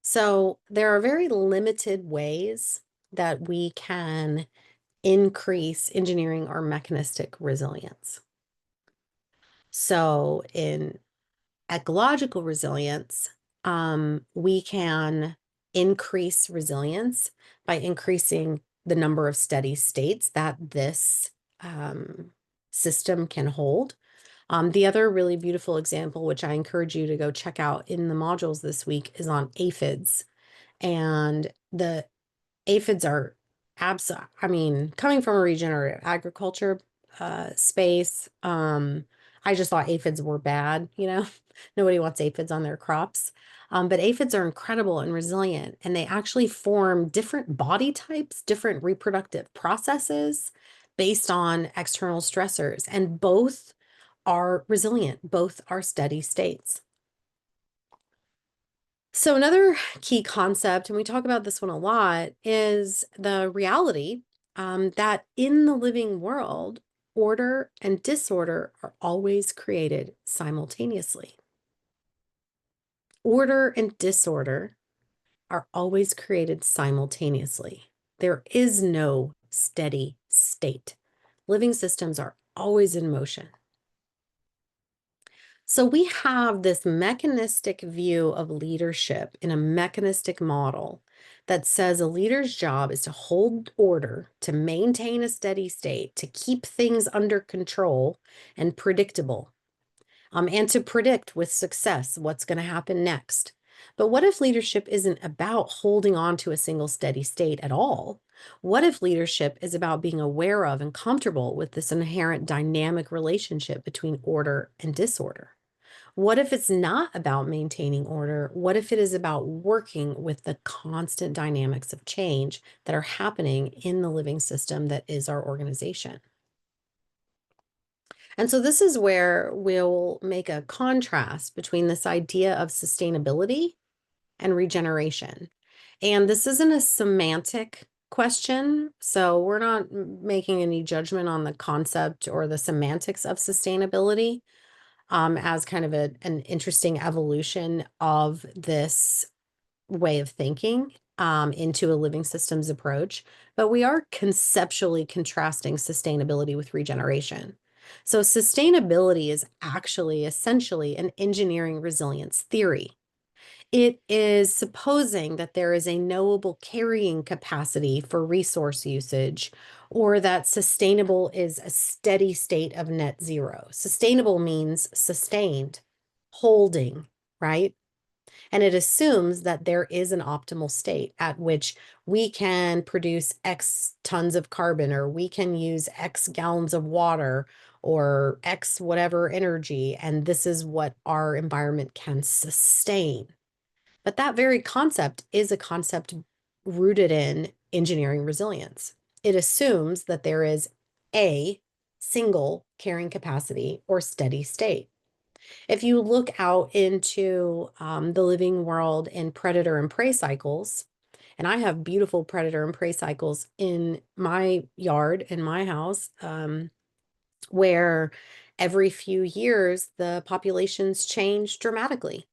So there are very limited ways that we can increase engineering or mechanistic resilience. So in ecological resilience, we can increase resilience by increasing the number of steady states that this system can hold. The other really beautiful example, which I encourage you to go check out in the modules this week, is on aphids. And the aphids are I mean, coming from a regenerative agriculture space, I just thought aphids were bad, you know. Nobody wants aphids on their crops. But aphids are incredible and resilient, and they actually form different body types, different reproductive processes based on external stressors, and both are resilient, both are steady states. So another key concept, and we talk about this one a lot, is the reality that in the living world, order and disorder are always created simultaneously. Order and disorder are always created simultaneously. There is no steady state. Living systems are always in motion. So we have this mechanistic view of leadership in a mechanistic model that says a leader's job is to hold order, to maintain a steady state, to keep things under control and predictable, and to predict with success what's going to happen next. But what if leadership isn't about holding on to a single steady state at all? What if leadership is about being aware of and comfortable with this inherent dynamic relationship between order and disorder? What if it's not about maintaining order? What if it is about working with the constant dynamics of change that are happening in the living system that is our organization? And so this is where we'll make a contrast between this idea of sustainability and regeneration. And this isn't a semantic question, so we're not making any judgment on the concept or the semantics of sustainability as kind of an interesting evolution of this way of thinking into a living systems approach. But we are conceptually contrasting sustainability with regeneration. So sustainability is actually essentially an engineering resilience theory. It is supposing that there is a knowable carrying capacity for resource usage, or that sustainable is a steady state of net zero. Sustainable means sustained, holding, right? And it assumes that there is an optimal state at which we can produce X tons of carbon, or we can use X gallons of water, or X whatever energy, and this is what our environment can sustain. But that very concept is a concept rooted in engineering resilience. It assumes that there is a single carrying capacity or steady state. If you look out into the living world in predator and prey cycles, and I have beautiful predator and prey cycles in my yard, in my house, where every few years the populations change dramatically.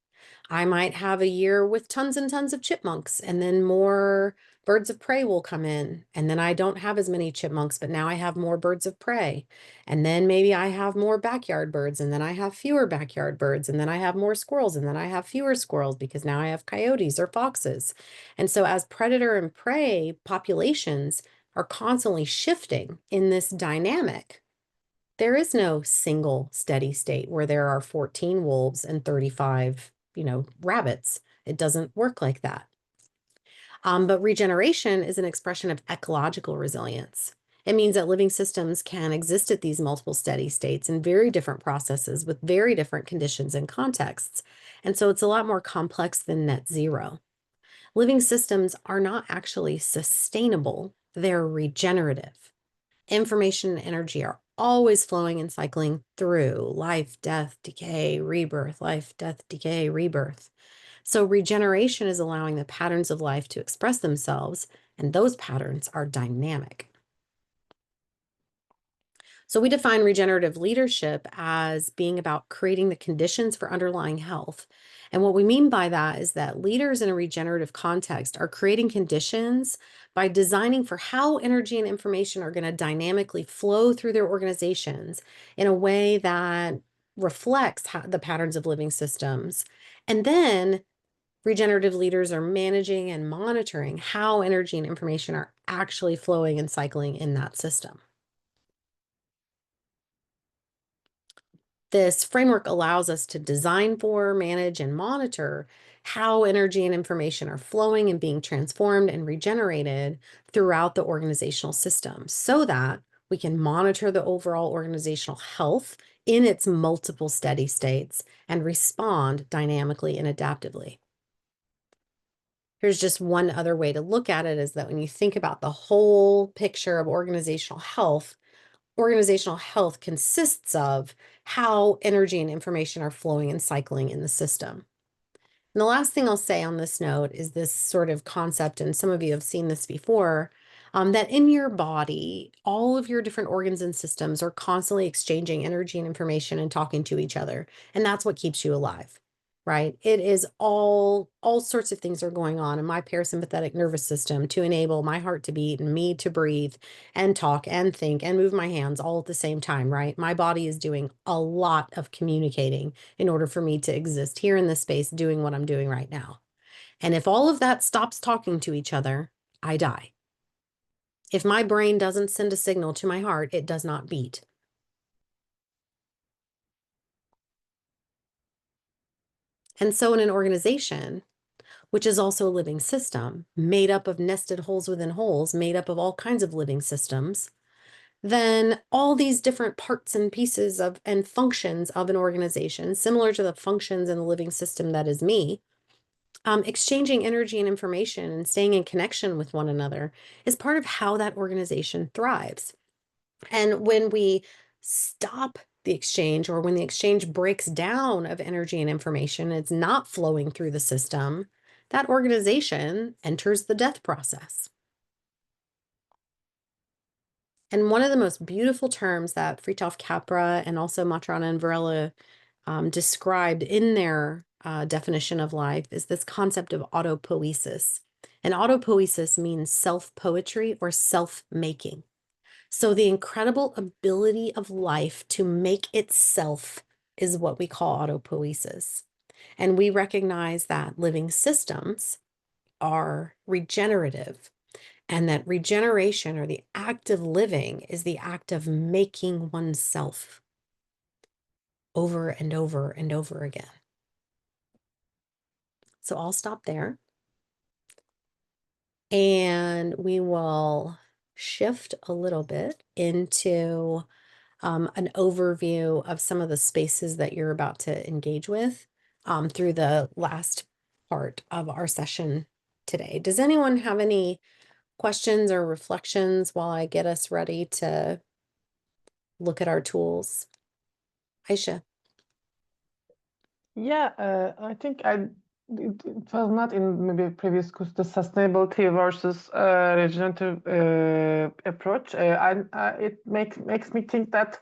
I might have a year with tons and tons of chipmunks, and then more birds of prey will come in. And then I don't have as many chipmunks, but now I have more birds of prey. And then maybe I have more backyard birds, and then I have fewer backyard birds, and then I have more squirrels, and then I have fewer squirrels because now I have coyotes or foxes. And so, as predator and prey populations are constantly shifting in this dynamic, there is no single steady state where there are 14 wolves and 35, rabbits. It doesn't work like that. But regeneration is an expression of ecological resilience. It means that living systems can exist at these multiple steady states in very different processes with very different conditions and contexts. And so it's a lot more complex than net zero. Living systems are not actually sustainable, they're regenerative. Information and energy are always flowing and cycling through life, death, decay, rebirth, life, death, decay, rebirth. So regeneration is allowing the patterns of life to express themselves, and those patterns are dynamic. So we define regenerative leadership as being about creating the conditions for underlying health. And what we mean by that is that leaders in a regenerative context are creating conditions by designing for how energy and information are going to dynamically flow through their organizations in a way that reflects the patterns of living systems. And then regenerative leaders are managing and monitoring how energy and information are actually flowing and cycling in that system. This framework allows us to design for, manage, and monitor how energy and information are flowing and being transformed and regenerated throughout the organizational system so that we can monitor the overall organizational health in its multiple steady states and respond dynamically and adaptively. Here's just one other way to look at it, is that when you think about the whole picture of organizational health consists of how energy and information are flowing and cycling in the system. And the last thing I'll say on this note is this sort of concept, and some of you have seen this before, that in your body, all of your different organs and systems are constantly exchanging energy and information and talking to each other. And that's what keeps you alive, right? It is all sorts of things are going on in my parasympathetic nervous system to enable my heart to beat and me to breathe and talk and think and move my hands all at the same time, right? My body is doing a lot of communicating in order for me to exist here in this space doing what I'm doing right now. And if all of that stops talking to each other, I die. If my brain doesn't send a signal to my heart, it does not beat. And so in an organization, which is also a living system, made up of nested holes within holes, made up of all kinds of living systems, then all these different parts and pieces of and functions of an organization, similar to the functions in the living system that is me, exchanging energy and information and staying in connection with one another is part of how that organization thrives. And when we stop the exchange, or when the exchange breaks down of energy and information, it's not flowing through the system, that organization enters the death process. And one of the most beautiful terms that Fritjof Capra and also Maturana and Varela described in their definition of life is this concept of autopoiesis. And autopoiesis means self-poetry or self-making. So the incredible ability of life to make itself is what we call autopoiesis. And we recognize that living systems are regenerative, and that regeneration, or the act of living, is the act of making oneself over and over and over again. So I'll stop there. And we will shift a little bit into an overview of some of the spaces that you're about to engage with through the last part of our session today. Does anyone have any questions or reflections while I get us ready to look at our tools? Aisha. Yeah, I think it was not in maybe previous course, the sustainability versus regenerative approach. It makes me think that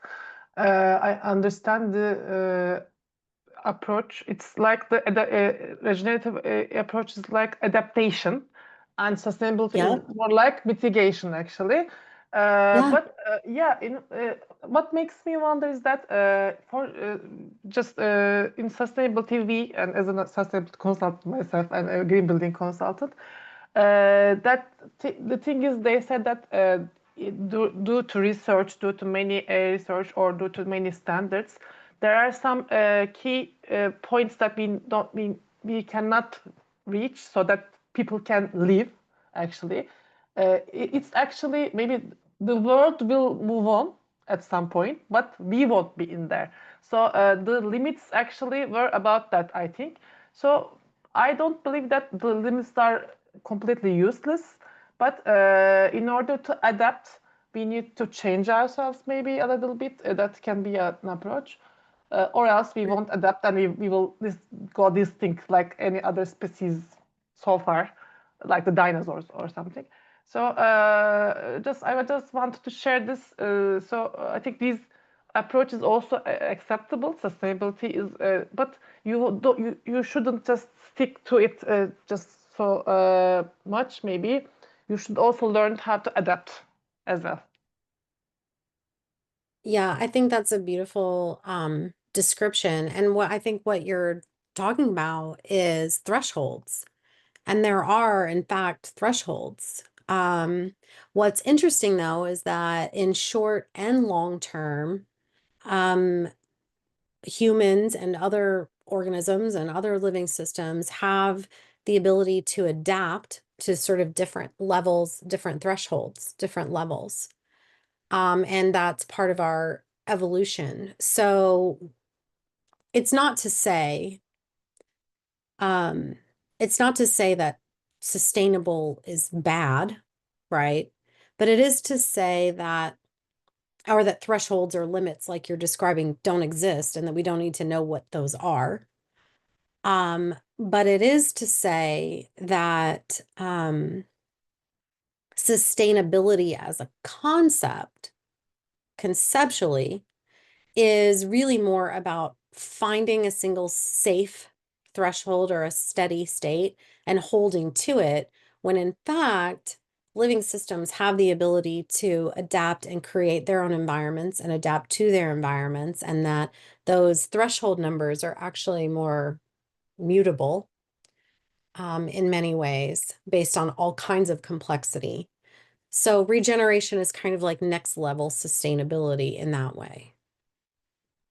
I understand the approach. It's like the regenerative approach is like adaptation, and sustainability Yeah. is more like mitigation, actually. Yeah. But yeah, what makes me wonder is that for just in sustainability, and as a sustainability consultant myself and a green building consultant, that the thing is, they said that due to research, due to many research, or due to many standards, there are some key points that we cannot reach so that people can live. Actually, it's actually maybe the world will move on at some point, but we won't be in there. So the limits actually were about that, I think. So I don't believe that the limits are completely useless, but in order to adapt, we need to change ourselves maybe a little bit. That can be an approach. Or else we won't adapt, and we will go distinct like any other species so far, like the dinosaurs or something. So I just wanted to share this. So I think these approach is also acceptable. Sustainability is, but you shouldn't just stick to it just so much. Maybe you should also learn how to adapt as well. Yeah, I think that's a beautiful description. And what I think what you're talking about is thresholds. And there are, in fact, thresholds. What's interesting, though, is that in short and long term, humans and other organisms and other living systems have the ability to adapt to sort of different levels, different thresholds, different levels. And that's part of our evolution. So it's not to say, it's not to say that sustainable is bad, right? But it is to say that, or that thresholds or limits, like you're describing, don't exist, and that we don't need to know what those are. But it is to say that sustainability as a concept, conceptually, is really more about finding a single safe threshold or a steady state and holding to it, when in fact, living systems have the ability to adapt and create their own environments and adapt to their environments, and that those threshold numbers are actually more mutable in many ways based on all kinds of complexity. So regeneration is kind of like next level sustainability in that way.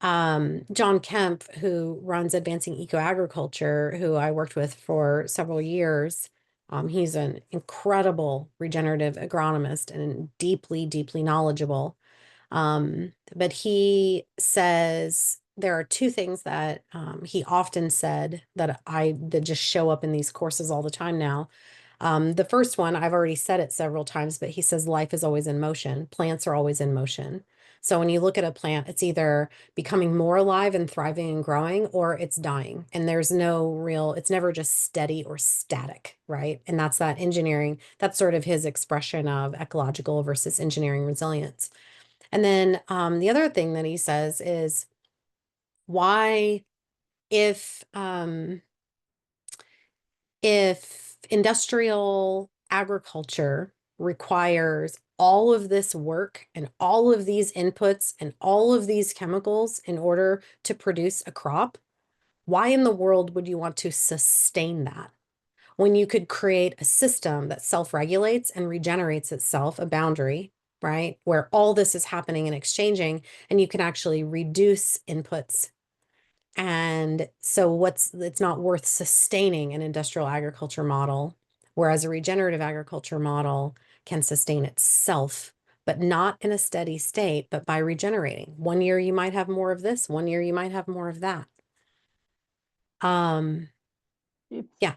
John Kemp, who runs Advancing Eco-Agriculture, who I worked with for several years, he's an incredible regenerative agronomist and deeply, deeply knowledgeable. But he says there are two things that he often said that just show up in these courses all the time now. The first one, I've already said it several times, but he says life is always in motion. Plants are always in motion. So when you look at a plant, it's either becoming more alive and thriving and growing, or it's dying. And there's no real, it's never just steady or static, right? And that's that engineering, that's sort of his expression of ecological versus engineering resilience. And then the other thing that he says is why, if industrial agriculture requires all of this work and all of these inputs and all of these chemicals in order to produce a crop, why in the world would you want to sustain that when you could create a system that self-regulates and regenerates itself, a boundary, right, where all this is happening and exchanging, and you can actually reduce inputs? And so it's not worth sustaining an industrial agriculture model, whereas a regenerative agriculture model can sustain itself, but not in a steady state, but by regenerating. One year you might have more of this, one year you might have more of that. It's, Yeah.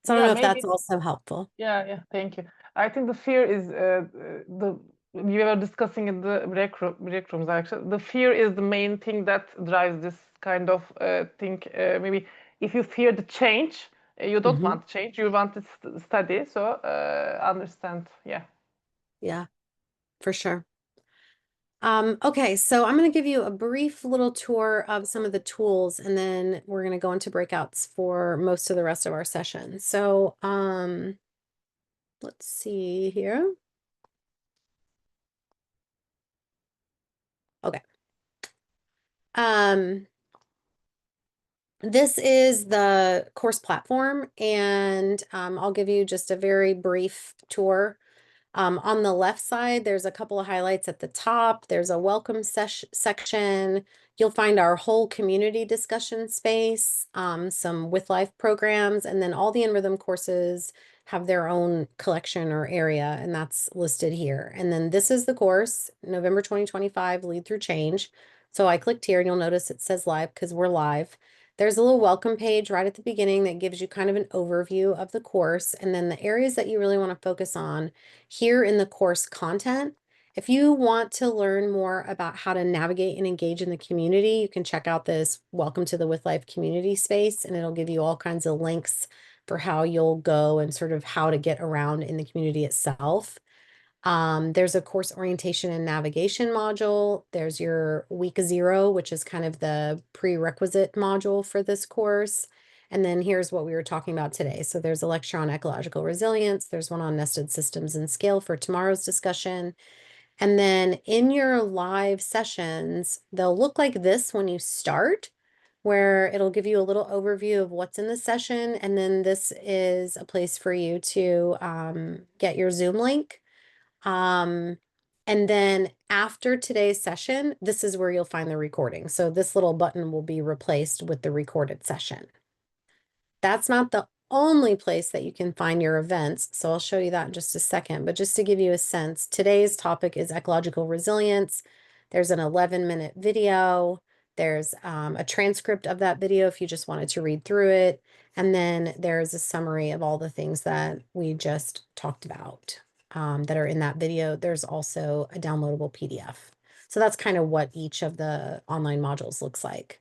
So I don't yeah, know if that's maybe. also helpful. Yeah, thank you. I think the fear is the we were discussing in the break rooms actually. The fear is the main thing that drives this kind of thing. Maybe if you fear the change, you don't Mhm. want change, you want to study. So understand. Yeah. Yeah, for sure. Okay, so I'm going to give you a brief little tour of some of the tools, and then we're going to go into breakouts for most of the rest of our session. So, let's see here. Okay. This is the course platform, and I'll give you just a very brief tour. On the left side, there's a couple of highlights at the top. There's a welcome section. You'll find our whole community discussion space, some With Life programs, and then all the In Rhythm courses have their own collection or area, and that's listed here. And then this is the course, November 2025, Lead Through Change. So I clicked here and you'll notice it says live because we're live. There's a little welcome page right at the beginning that gives you kind of an overview of the course, and then the areas that you really want to focus on here in the course content. If you want to learn more about how to navigate and engage in the community, you can check out this Welcome to the With Life community space, and it'll give you all kinds of links for how you'll go and sort of how to get around in the community itself. There's a course orientation and navigation module. There's your week 0, which is kind of the prerequisite module for this course. And then here's what we were talking about today. So there's a lecture on ecological resilience. There's one on nested systems and scale for tomorrow's discussion. And then in your live sessions, they'll look like this when you start, where it'll give you a little overview of what's in the session. And then this is a place for you to get your Zoom link. And then after today's session, this is where you'll find the recording. So this little button will be replaced with the recorded session. That's not the only place that you can find your events, so I'll show you that in just a second. But just to give you a sense, today's topic is ecological resilience. There's an 11-minute video. There's a transcript of that video if you just wanted to read through it. And then there's a summary of all the things that we just talked about that are in that video. There's also a downloadable PDF. So that's kind of what each of the online modules looks like.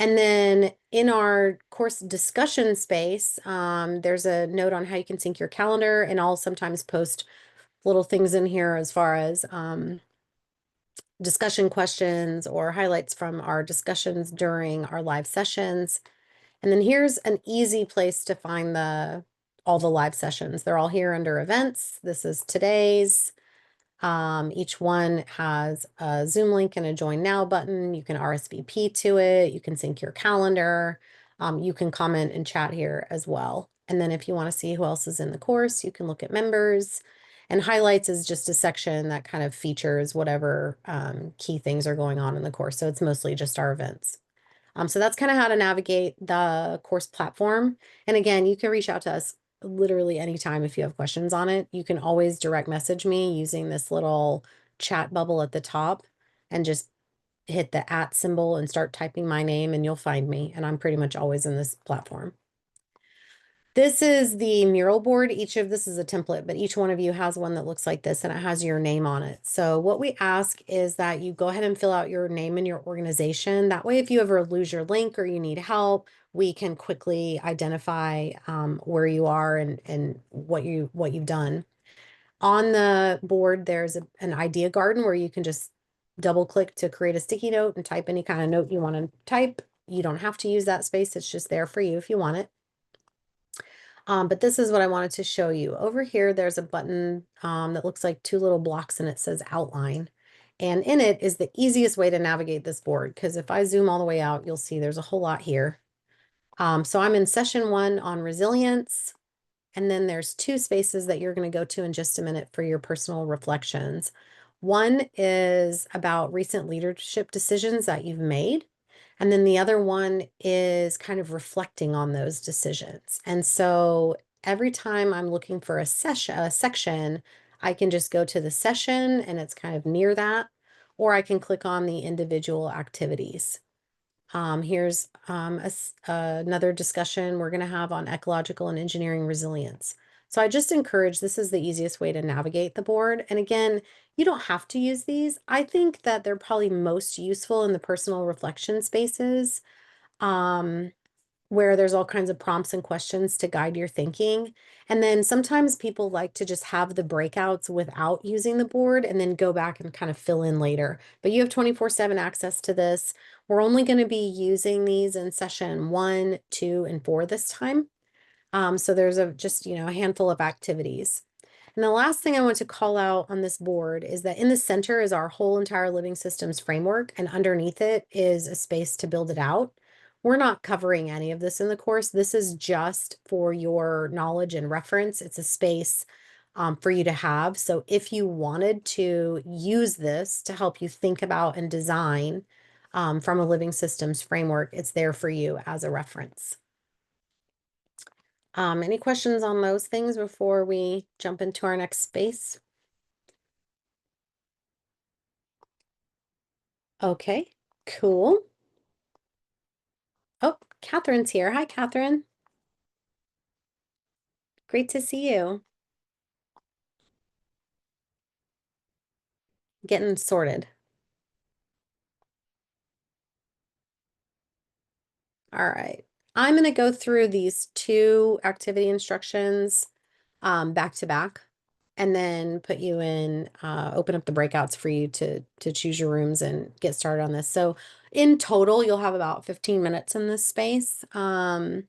And then in our course discussion space, there's a note on how you can sync your calendar, and I'll sometimes post little things in here as far as discussion questions or highlights from our discussions during our live sessions. And then here's an easy place to find all the live sessions. They're all here under events. This is today's. Each one has a Zoom link and a join now button. You can RSVP to it. You can sync your calendar. You can comment and chat here as well. And then if you want to see who else is in the course, you can look at members. And highlights is just a section that kind of features whatever key things are going on in the course. So it's mostly just our events. So that's kind of how to navigate the course platform. And again, you can reach out to us literally anytime if you have questions on it. You can always direct message me using this little chat bubble at the top and just hit the @ symbol and start typing my name and you'll find me. And I'm pretty much always in this platform. This is the mural board. This is a template, but each one of you has one that looks like this and it has your name on it. So what we ask is that you go ahead and fill out your name and your organization. That way, if you ever lose your link or you need help, we can quickly identify where you are and what you've done. On the board, there's an idea garden where you can just double click to create a sticky note and type any kind of note you want to type. You don't have to use that space. It's just there for you if you want it. But this is what I wanted to show you. Over here, there's a button that looks like two little blocks and it says outline. And in it is the easiest way to navigate this board, because if I zoom all the way out, you'll see there's a whole lot here. So I'm in session 1 on resilience. And then there's 2 spaces that you're going to go to in just a minute for your personal reflections. One is about recent leadership decisions that you've made. And then the other one is kind of reflecting on those decisions. And so every time I'm looking for a section, I can just go to the session and it's kind of near that, or I can click on the individual activities. Here's another discussion we're going to have on ecological and engineering resilience. So I just encourage, this is the easiest way to navigate the board. And again, you don't have to use these. I think that they're probably most useful in the personal reflection spaces, where there's all kinds of prompts and questions to guide your thinking. And then sometimes people like to just have the breakouts without using the board and then go back and kind of fill in later. But you have 24/7 access to this. We're only going to be using these in session 1, 2, and 4 this time. So there's just a handful of activities. And the last thing I want to call out on this board is that in the center is our whole entire living systems framework, and underneath it is a space to build it out. We're not covering any of this in the course. This is just for your knowledge and reference. It's a space for you to have. So if you wanted to use this to help you think about and design from a living systems framework, it's there for you as a reference. Any questions on those things before we jump into our next space? Okay, cool. Oh, Catherine's here. Hi, Catherine. Great to see you. Getting sorted. All right. I'm going to go through these 2 activity instructions back to back, and then put you in, open up the breakouts for you to choose your rooms and get started on this. So in total, you'll have about 15 minutes in this space. And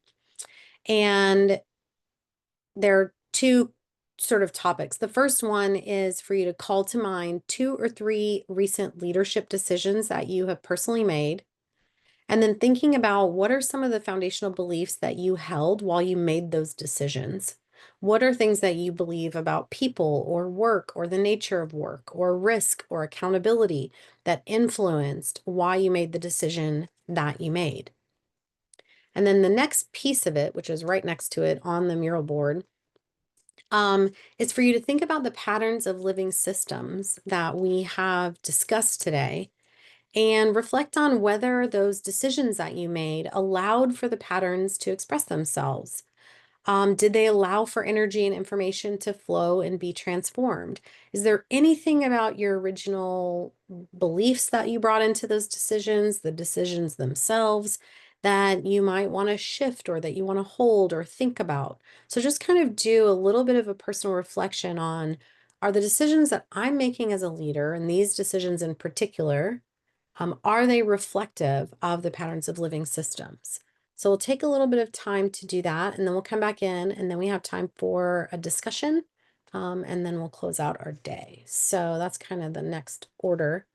there are 2 sort of topics. The first one is for you to call to mind 2 or 3 recent leadership decisions that you have personally made. And then thinking about what are some of the foundational beliefs that you held while you made those decisions? What are things that you believe about people or work or the nature of work or risk or accountability that influenced why you made the decision that you made? And then the next piece of it, which is right next to it on the mural board, is for you to think about the patterns of living systems that we have discussed today and reflect on whether those decisions that you made allowed for the patterns to express themselves. Did they allow for energy and information to flow and be transformed? Is there anything about your original beliefs that you brought into those decisions, the decisions themselves, that you might want to shift or that you want to hold or think about? So just kind of do a little bit of a personal reflection on, are the decisions that I'm making as a leader, and these decisions in particular, are they reflective of the patterns of living systems? So we'll take a little bit of time to do that, and then we'll come back in, and then we have time for a discussion, and then we'll close out our day. So that's kind of the next order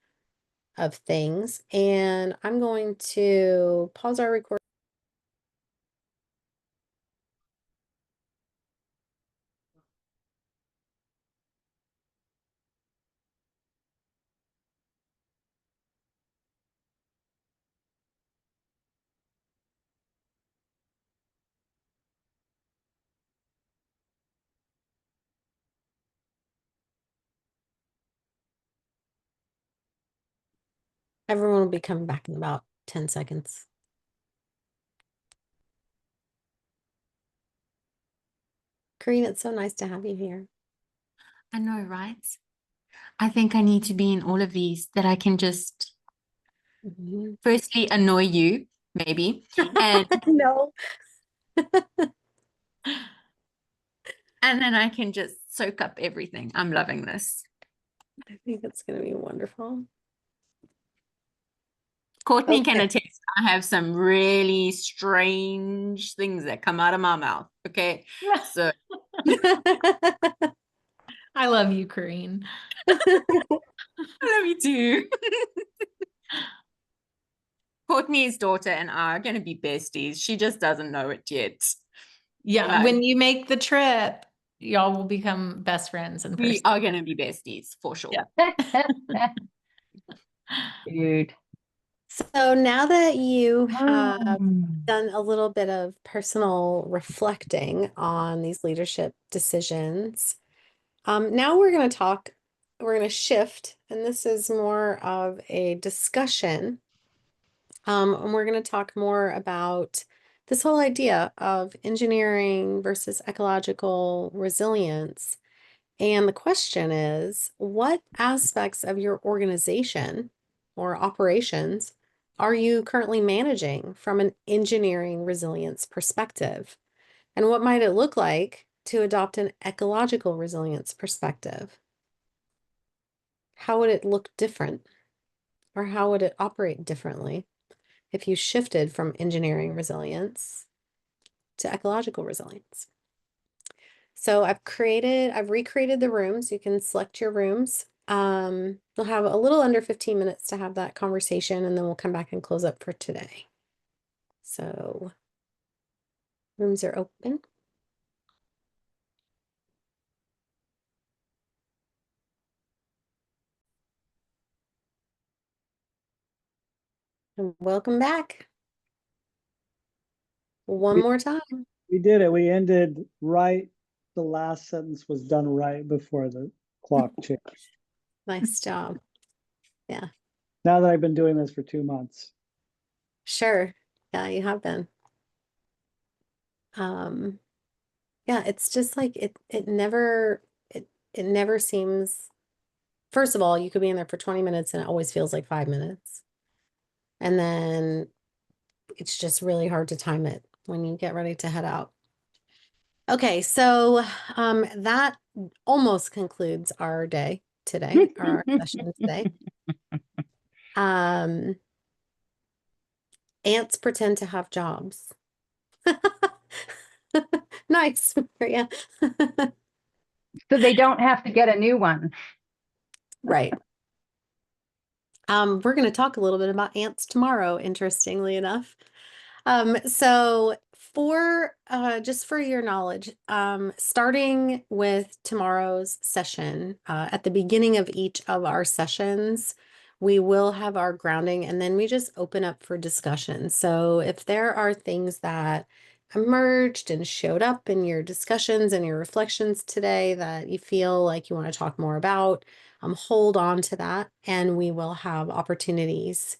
of things. And I'm going to pause our recording. Everyone will be coming back in about 10 seconds. Corinne, it's so nice to have you here. I know, right? I think I need to be in all of these that I can just Mhm. firstly annoy you, maybe, and No. and then I can just soak up everything. I'm loving this. I think it's going to be wonderful. Courtney can Okay. attest. I have some really strange things that come out of my mouth. Okay. So I love you, Corinne. I love you too. Courtney's daughter and I are going to be besties. She just doesn't know it yet. Yeah, But when you make the trip, y'all will become best friends in we person. are going to be besties for sure. Yeah. Dude. So now that you have Mm. done a little bit of personal reflecting on these leadership decisions, now we're going to shift, and this is more of a discussion. And we're going to talk more about this whole idea of engineering versus ecological resilience. And the question is, what aspects of your organization or operations are you currently managing from an engineering resilience perspective? And what might it look like to adopt an ecological resilience perspective? How would it look different? Or how would it operate differently if you shifted from engineering resilience to ecological resilience? So I've recreated the rooms. You can select your rooms. We'll have a little under 15 minutes to have that conversation, and then we'll come back and close up for today. So rooms are open. And welcome back. One more time. We did it. We ended right. The last sentence was done right before the clock changed. Nice job. Yeah, Now that I've been doing this for 2 months. sure. Yeah, you have been. Yeah, it's just like it never seems, first of all, you could be in there for 20 minutes and it always feels like 5 minutes. And then it's just really hard to time it when you get ready to head out. Okay, so that almost concludes our day today, or our session today. Ants pretend to have jobs. Nice, Maria. So they don't have to get a new one. Right. We're going to talk a little bit about ants tomorrow, interestingly enough. So for just for your knowledge, starting with tomorrow's session, at the beginning of each of our sessions, we will have our grounding and then we just open up for discussion. So if there are things that emerged and showed up in your discussions and your reflections today that you feel like you want to talk more about, hold on to that, and we will have opportunities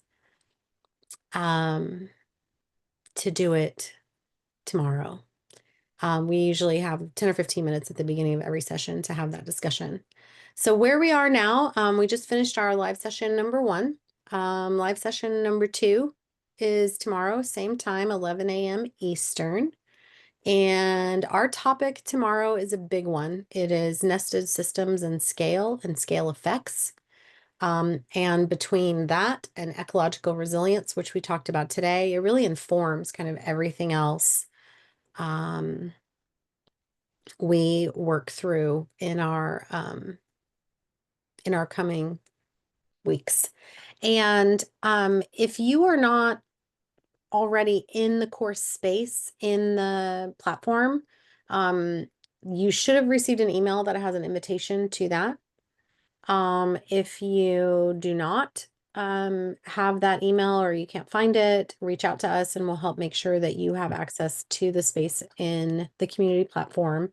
to do it tomorrow. We usually have 10 or 15 minutes at the beginning of every session to have that discussion. So where we are now, we just finished our live session number 1. Live session number 2 is tomorrow, same time, 11 a.m. Eastern. And our topic tomorrow is a big one. It is nested systems and scale effects. And between that and ecological resilience, which we talked about today, it really informs kind of everything else we work through in our coming weeks. And if you are not already in the course space in the platform, you should have received an email that has an invitation to that. If you do not have that email or you can't find it, reach out to us and we'll help make sure that you have access to the space in the community platform.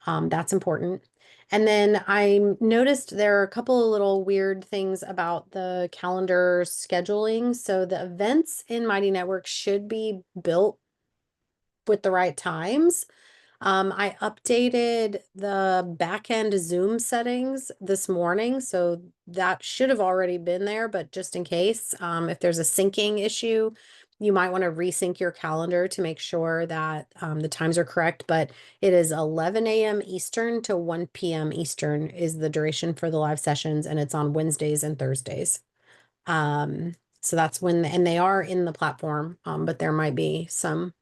That's important. And then I noticed there are a couple of little weird things about the calendar scheduling. So the events in Mighty Network should be built with the right times. I updated the backend Zoom settings this morning, so that should have already been there, but just in case, if there's a syncing issue, you might want to resync your calendar to make sure that the times are correct, but it is 11 a.m. Eastern to 1 p.m. Eastern is the duration for the live sessions, and it's on Wednesdays and Thursdays. So that's when, and they are in the platform, but there might be some.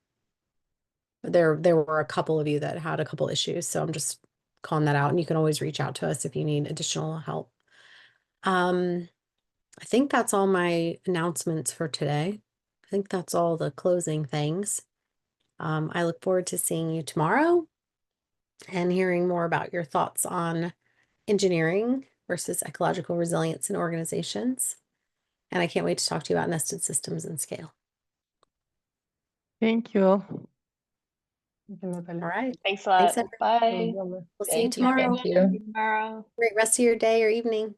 There were a couple of you that had a couple issues, so I'm just calling that out, and you can always reach out to us if you need additional help. I think that's all my announcements for today. I think that's all the closing things. I look forward to seeing you tomorrow and hearing more about your thoughts on engineering versus ecological resilience in organizations. And I can't wait to talk to you about nested systems and scale. Thank you. Thank you, All Natalie. right. Thanks a lot. Thanks, everyone. Bye. We'll see you Thank you. tomorrow. Thank you. Tomorrow. Great rest of your day or evening.